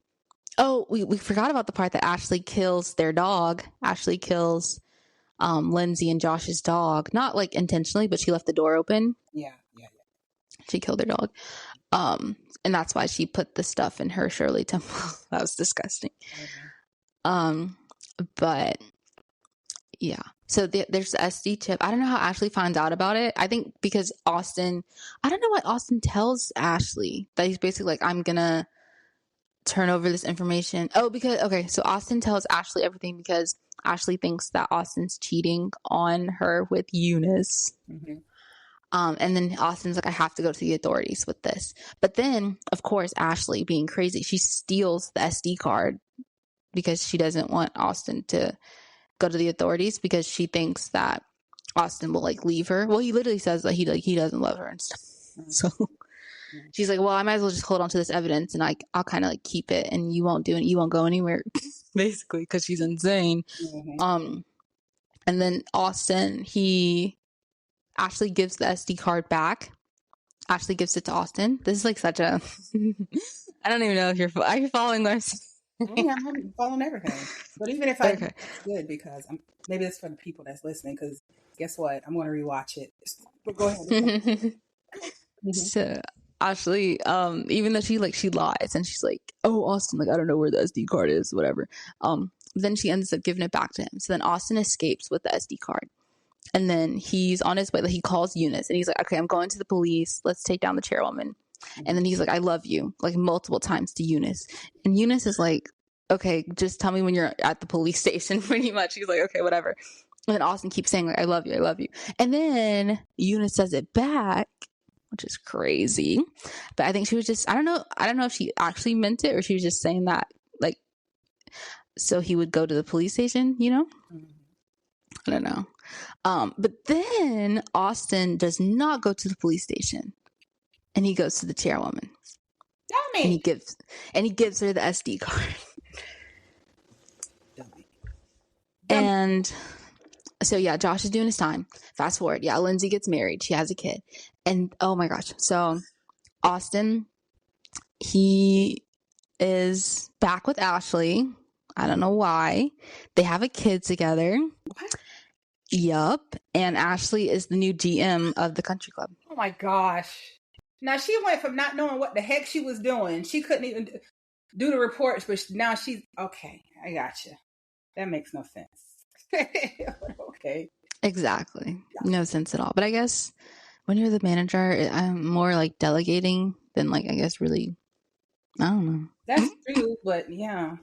oh, we forgot about the part that Ashley kills their dog. Ashley kills Lindsay and Josh's dog. Not like intentionally, but she left the door open. Yeah. She killed their dog. And that's why she put the stuff in her Shirley Temple. That was disgusting. But yeah. So there's the SD chip. I don't know how Ashley finds out about it. I think because Austin, I don't know why Austin tells Ashley that he's basically like, I'm gonna turn over this information. Oh, because, okay, so Austin tells Ashley everything because Ashley thinks that Austin's cheating on her with Eunice. And then Austin's like, I have to go to the authorities with this. But then, of course, Ashley, being crazy, she steals the SD card because she doesn't want Austin to go to the authorities because she thinks that Austin will like leave her. Well, he literally says that he doesn't love her and stuff. So she's like, well, I might as well just hold on to this evidence and I'll kind of like keep it, and you won't do it. You won't go anywhere, basically, because she's insane. And then Austin, Ashley gives the SD card back. Ashley gives it to Austin. This is like such a I don't even know if are you following this? Yeah, I'm following everything. But even if it's good, because maybe it's for the people that's listening, because guess what? I'm going to rewatch it. But go ahead. Ashley, even though she lies and she's like, oh, Austin, like, I don't know where the SD card is, whatever. Then she ends up giving it back to him. So then Austin escapes with the SD card. And then he's on his way. Like, he calls Eunice and he's like, okay, I'm going to the police. Let's take down the chairwoman. And then he's like, I love you, like multiple times to Eunice. And Eunice is like, okay, just tell me when you're at the police station, pretty much. He's like, okay, whatever. And then Austin keeps saying, like, I love you, I love you. And then Eunice says it back, which is crazy. But I think she was just, I don't know if she actually meant it or she was just saying that, like, so he would go to the police station, you know? I don't know. But then Austin does not go to the police station. And he goes to the chairwoman. Dummy. And he gives her the SD card. Dummy. And so yeah, Josh is doing his time. Fast forward. Yeah, Lindsay gets married. She has a kid. And oh my gosh. So Austin, he is back with Ashley. I don't know why. They have a kid together. What? Yup. And Ashley is the new GM of the country club. Oh my gosh. Now she went from not knowing what the heck she was doing. She couldn't even do the reports, but now she's okay. I gotcha. That makes no sense. Okay. Exactly. No sense at all. But I guess when you're the manager, I'm more like delegating than like, I guess, really, I don't know. That's true, but yeah.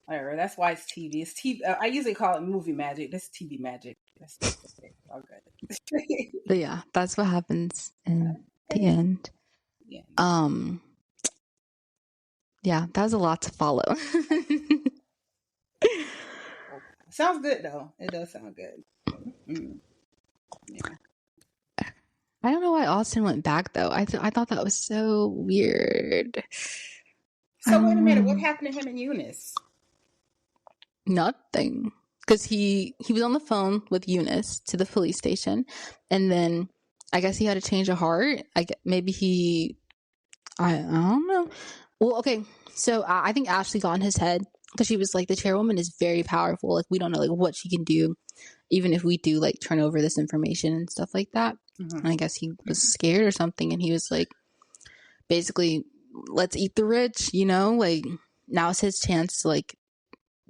Whatever. That's why it's TV. It's TV. I usually call it movie magic. This is TV magic. That's okay. All good. But yeah, that's what happens in the end. Yeah. Yeah, that was a lot to follow. Sounds good though. It does sound good. Yeah. I don't know why Austin went back though. I thought that was so weird. So wait a minute. What happened to him and Eunice? Nothing. Because he was on the phone with Eunice to the police station, and then I guess he had a change of heart. Maybe I don't know. Well, okay, so I think Ashley got in his head because she was like, the chairwoman is very powerful. Like, we don't know like what she can do, even if we do like turn over this information and stuff like that. Mm-hmm. And I guess he was scared or something, and he was like, basically, let's eat the rich, you know? Like, now's his chance to like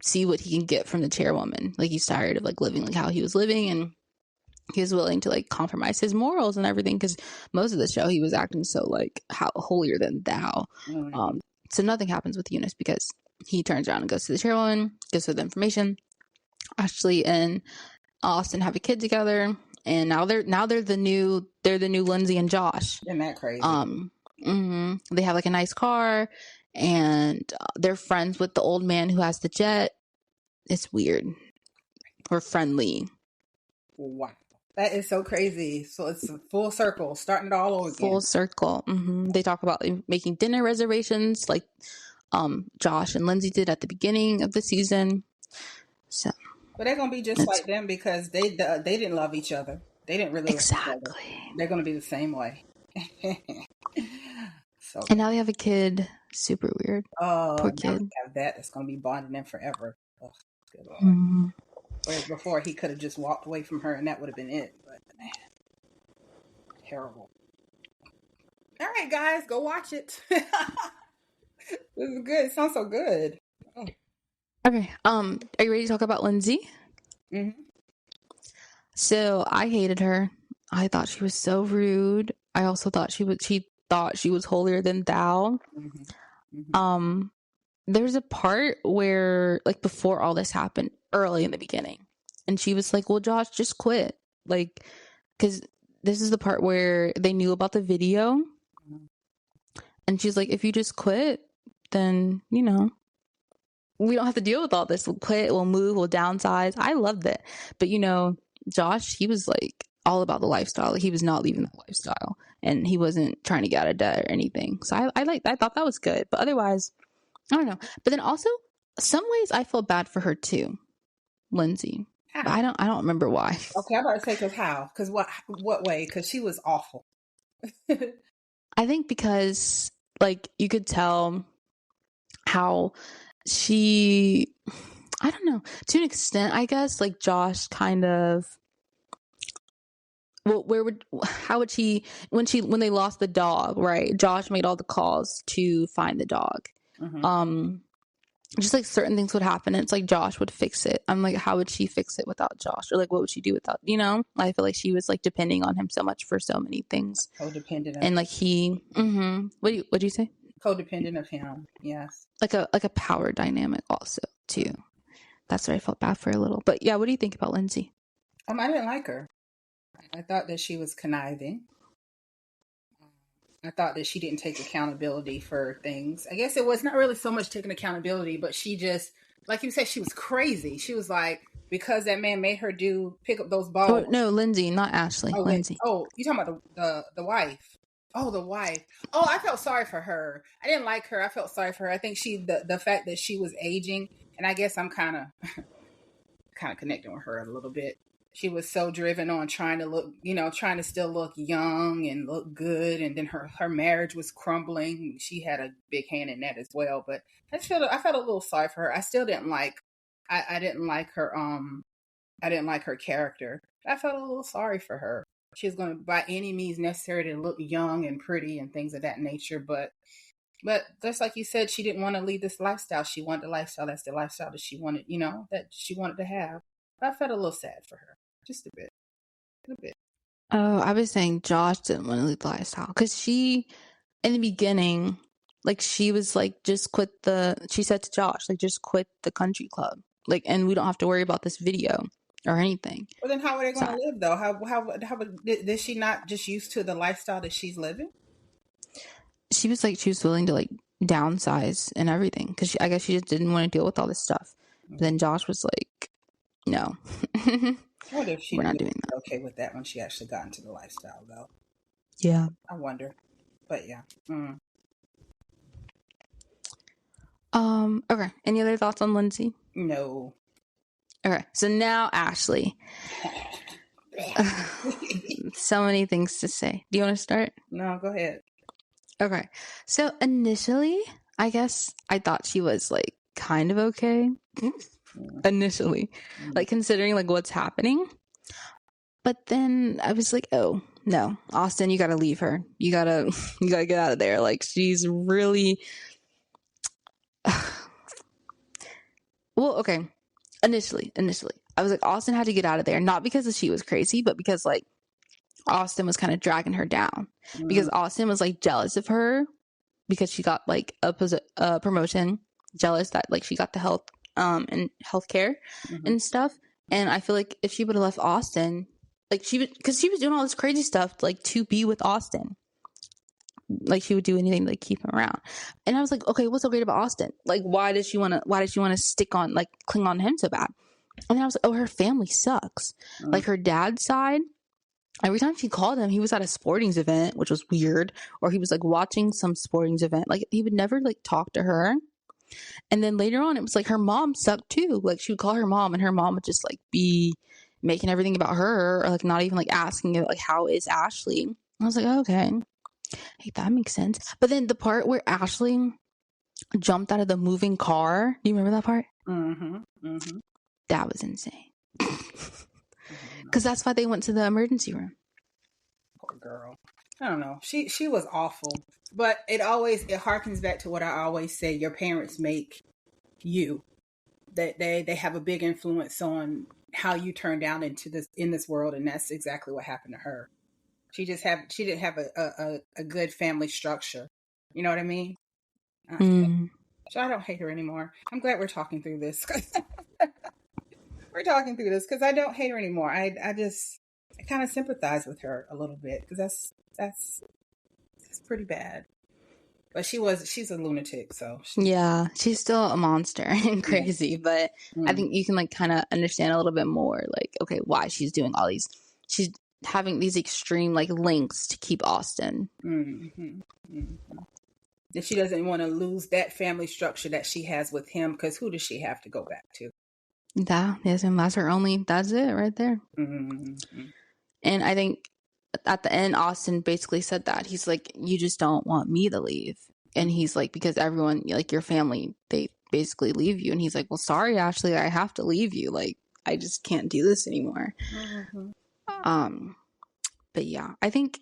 see what he can get from the chairwoman. Like, he's tired of like living like how he was living, and he was willing to like compromise his morals and everything, because most of the show he was acting so like how holier than thou. Mm-hmm. So nothing happens with Eunice because he turns around and goes to the chairwoman, gives her the information. Ashley and Austin have a kid together, and now they're the new Lindsay and Josh. Isn't that crazy? Mm-hmm. They have like a nice car, and they're friends with the old man who has the jet. It's weird. We're friendly. Wow. That is so crazy. So it's a full circle, starting it all over again. Full circle. Mm-hmm. They talk about making dinner reservations like Josh and Lindsay did at the beginning of the season. So, but they're going to be just like them because they didn't love each other. They didn't really exactly. love each other. They're going to be the same way. And now they have a kid. Super weird. Oh, poor kid. Have that. It's going to be bonding them forever. Oh, good Lord. Mm-hmm. Whereas before he could have just walked away from her and that would have been it. But man, terrible. All right, guys, go watch it. This is good. It sounds so good. Oh. Okay. Are you ready to talk about Lindsay? Mm-hmm. So I hated her. I thought she was so rude. I also thought she thought she was holier than thou. Mm-hmm. Mm-hmm. There's a part where, like, before all this happened, early in the beginning, and she was like, well, Josh, just quit, like, because this is the part where they knew about the video, and she's like, if you just quit, then, you know, we don't have to deal with all this. We'll quit, we'll move, we'll downsize. I loved it. But, you know, Josh, he was like all about the lifestyle. Like, he was not leaving the lifestyle, and he wasn't trying to get out of debt or anything. So I thought that was good. But otherwise, I don't know. But then also, some ways I feel bad for her too, Lindsay. But I don't remember why. Okay, I'm about to say because how? Because what way? Because she was awful. I think because, like, you could tell how she, I don't know, to an extent, I guess, like, Josh kind of well, how would when they lost the dog, right? Josh made all the calls to find the dog. Mm-hmm. Just like certain things would happen and it's like Josh would fix it. I'm like, how would she fix it without Josh? Or like, what would she do without, I feel like she was like depending on him so much for so many things. Codependent of And like what'd you say? Codependent of him. Yes. Like a power dynamic also too. That's where I felt bad for a little. But yeah, what do you think about Lindsay? I didn't like her. I thought that she was conniving. I thought that she didn't take accountability for things. I guess it was not really so much taking accountability, but she just, like you said, she was crazy. She was like, because that man made her pick up those balls. Oh, no, Lindsay, not Ashley. Oh, Lindsay. Oh, you talking about the wife? Oh, the wife. Oh, I felt sorry for her. I didn't like her. I felt sorry for her. I think the fact that she was aging, and I guess I'm kind of connecting with her a little bit. She was so driven on trying to look, trying to still look young and look good. And then her marriage was crumbling. She had a big hand in that as well. But I felt a little sorry for her. I still didn't like, I didn't like her. I didn't like her character. I felt a little sorry for her. She was going to, by any means necessary, to look young and pretty and things of that nature. But just like you said, she didn't want to lead this lifestyle. She wanted the lifestyle. That's the lifestyle that she wanted, that she wanted to have. But I felt a little sad for her. Just a bit. Oh, I was saying Josh didn't want to leave the lifestyle because she, in the beginning, like she was like, she said to Josh, like, just quit the country club. Like, and we don't have to worry about this video or anything. Well, then how are they going to live though? How is she not just used to the lifestyle that she's living? She was willing to like downsize and everything because I guess she just didn't want to deal with all this stuff. But then Josh was like, no. I wonder if she we're not doing that. Okay with that when she actually got into the lifestyle, though. Yeah, I wonder, but yeah. Okay. Any other thoughts on Lindsay? No. Okay. So now Ashley. So many things to say. Do you want to start? No, go ahead. Okay. So initially, I guess I thought she was like kind of okay. Initially, like considering like what's happening, but then I was like, oh no, Austin, you gotta leave her. You gotta get out of there. Like she's really well, okay. Initially, I was like, Austin had to get out of there, not because she was crazy, but because like Austin was kind of dragging her down. Because Austin was like jealous of her because she got like a promotion, jealous that like she got the health and healthcare and stuff. And I feel like if she would have left Austin, like because she was doing all this crazy stuff like to be with Austin, like she would do anything to like keep him around. And I was like, okay, what's so great about Austin? Like why did she want to stick on, like cling on to him so bad? And then I was like, oh, her family sucks. Like her dad's side, every time she called him, he was at a sportings event, which was weird, or he was like watching some sportings event. Like he would never like talk to her. And then later on, it was like her mom sucked too. Like she would call her mom and her mom would just like be making everything about her, or like not even like asking it, like, how is Ashley? I was like, oh, okay. Hey, that makes sense. But then the part where Ashley jumped out of the moving car, do you remember that part? That was insane. Because that's why they went to the emergency room. Poor girl. I don't know. She was awful. But it harkens back to what I always say. Your parents make you. That they have a big influence on how you turn down in this world, and that's exactly what happened to her. She didn't have a good family structure. You know what I mean? So I don't hate her anymore. I'm glad we're talking through this. We're talking through this because I don't hate her anymore. I kind of sympathize with her a little bit because that's pretty bad. But she's a lunatic, so yeah, she's still a monster and crazy. Yeah. But I think you can like kind of understand a little bit more, like, okay, why she's doing all these. She's having these extreme like lengths to keep Austin. That she doesn't want to lose that family structure that she has with him, because who does she have to go back to? Yes, and that's it right there. And I think at the end, Austin basically said that. He's like, you just don't want me to leave. And he's like, because everyone, like your family, they basically leave you. And he's like, well, sorry, Ashley, I have to leave you. Like, I just can't do this anymore. But yeah, I think,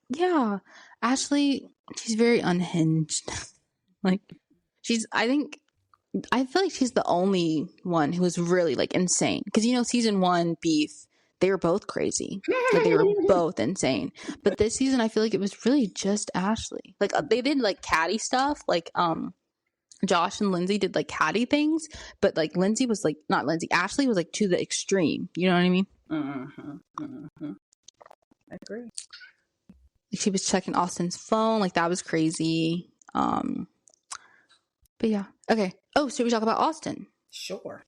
yeah, Ashley, she's very unhinged. Like, I feel like she's the only one who was really like insane. Because, season 1 beef, they were both crazy. Like, they were both insane. But this season, I feel like it was really just Ashley. Like, they did like catty stuff. Like, Josh and Lindsay did like catty things. But like, Ashley was like to the extreme. You know what I mean? I agree. She was checking Austin's phone. Like, that was crazy. But yeah. Okay. Oh, should we talk about Austin? Sure.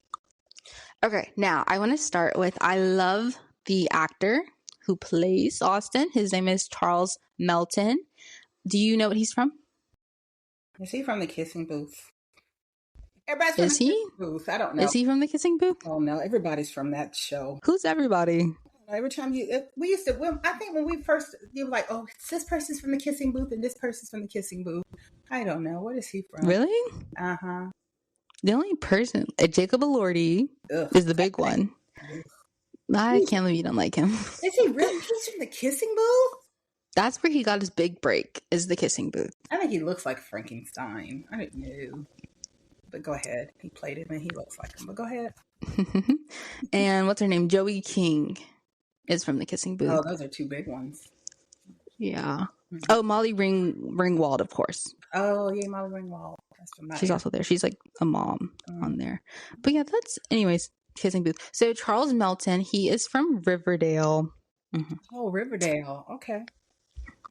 Okay. Now, I want to start with, I love the actor who plays Austin. His name is Charles Melton. Do you know what he's from? Is he from the Kissing Booth? Everybody's from the Kissing Booth. I don't know. Is he from the Kissing Booth? Oh, no. Everybody's from that show. Who's everybody? Every time we used to, I think when we first, you were like, oh, this person's from the Kissing Booth and this person's from the Kissing Booth. I don't know. What is he from? Really? Uh-huh. The only person, Jacob Elordi, is the big one. I can't believe you don't like him. Is he really? He's from the Kissing Booth? That's where he got his big break, is the Kissing Booth. I think he looks like Frankenstein. I didn't know. But go ahead. He played him and he looks like him. But go ahead. And what's her name? Joey King is from the Kissing Booth. Oh, those are two big ones. Yeah. Mm-hmm. Oh, Molly Ringwald, of course. Oh, yeah, Molly Ringwald. She's also there. She's like a mom on there. But yeah, anyways, Kissing Booth. So Charles Melton, he is from Riverdale. Mm-hmm. Oh, Riverdale. Okay.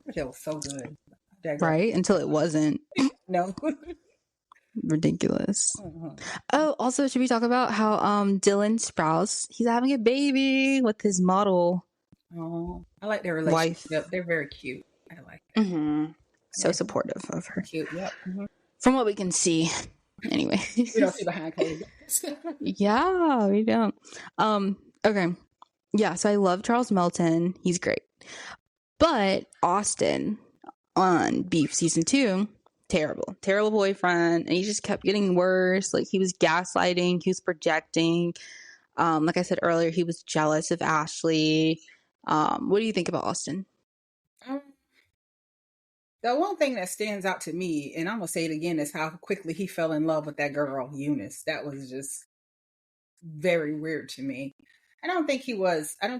Riverdale was so good. Right? Until it wasn't. No. Ridiculous. Oh, also, should we talk about how Dylan Sprouse, he's having a baby with his model. Oh, I like their relationship. Wife. They're very cute. I like it. Mm-hmm. So supportive of her. Cute, yep. Mm-hmm. From what we can see. Anyway. We don't see behind closed doors. Yeah, we don't. Okay. Yeah, so I love Charles Melton. He's great. But Austin on Beef Season 2, terrible boyfriend, and he just kept getting worse. Like, he was gaslighting, he was projecting. Like I said earlier, he was jealous of Ashley. What do you think about Austin? The one thing that stands out to me, and I'm gonna say it again, is how quickly he fell in love with that girl Eunice. That was just very weird to me. I don't think he was a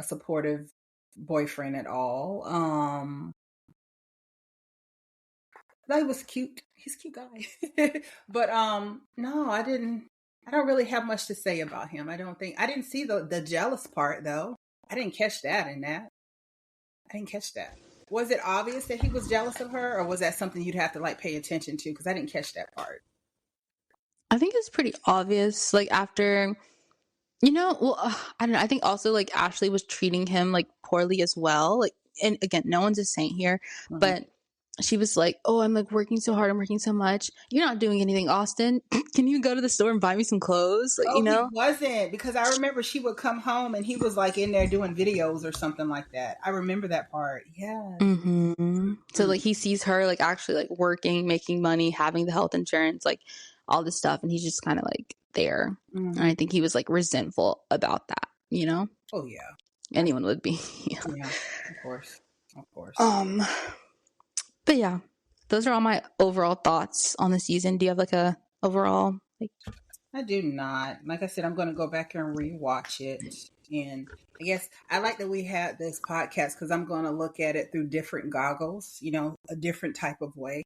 supportive boyfriend at all. He was cute. He's a cute guy. But no, I don't really have much to say about him. I didn't see the jealous part though. I didn't catch that in that. I didn't catch that. Was it obvious that he was jealous of her, or was that something you'd have to like pay attention to? Because I didn't catch that part. I think it's pretty obvious. Like, after, I don't know. I think also like Ashley was treating him like poorly as well. Like, and again, no one's a saint here, but she was like, oh, I'm like working so hard. I'm working so much. You're not doing anything, Austin. Can you go to the store and buy me some clothes? Like, He wasn't, because I remember she would come home and he was like in there doing videos or something like that. I remember that part. Yeah. Mm-hmm. So like he sees her like actually like working, making money, having the health insurance, like all this stuff. And he's just kind of like there. Mm-hmm. And I think he was like resentful about that, Oh, yeah. Anyone would be. Yeah, of course. But yeah, those are all my overall thoughts on the season. Do you have like a overall? I do not. Like I said, I'm going to go back and rewatch it. And I guess I like that we had this podcast because I'm going to look at it through different goggles, a different type of way.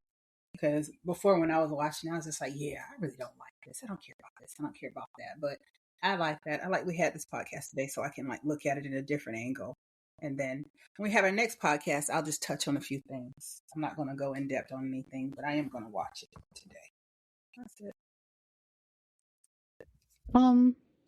Because before, when I was watching, I was just like, yeah, I really don't like this. I don't care about this. I don't care about that. But I like that. I like we had this podcast today so I can like look at it in a different angle. And then when we have our next podcast, I'll just touch on a few things. I'm not going to go in depth on anything, but I am going to watch it today. That's it.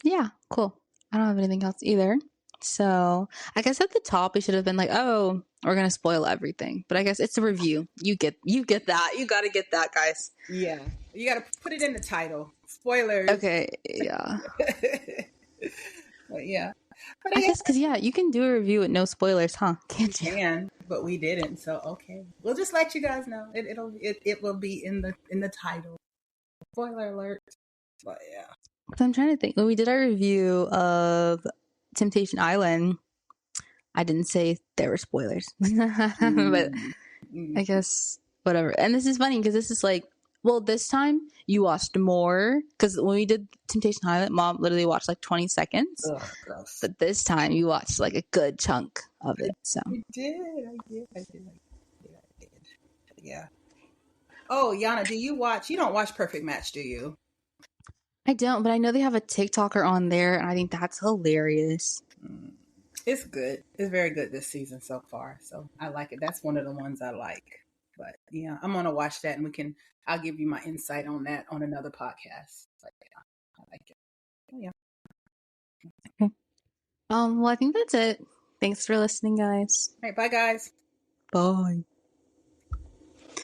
Yeah, cool. I don't have anything else either. So I guess at the top we should have been like, oh, we're going to spoil everything. But I guess it's a review. You get that. You got to get that, guys. Yeah. You got to put it in the title. Spoilers. Okay. Yeah. But yeah. But I guess because you can do a review with no spoilers, huh? Can't you? Can, but we didn't. So okay, we'll just let you guys know. It will be in the title. Spoiler alert. But yeah. So I'm trying to think. When we did our review of Temptation Island, I didn't say there were spoilers, but Mm-hmm. I guess whatever. And this is funny because this is like, well, this time you watched more because when we did Temptation Island, Mom literally watched like 20 seconds, Ugh, gross. but this time you watched like a good chunk of it. So I did. Yeah. Oh, Yana, you don't watch Perfect Match, do you? I don't, but I know they have a TikToker on there, and I think that's hilarious. It's good. It's very good this season so far. So I like it. That's one of the ones I like. But yeah, I'm gonna watch that, and I'll give you my insight on that on another podcast. But yeah, I like it. Oh, yeah. Okay. Well, I think that's it. Thanks for listening, guys. All right, bye guys. Bye.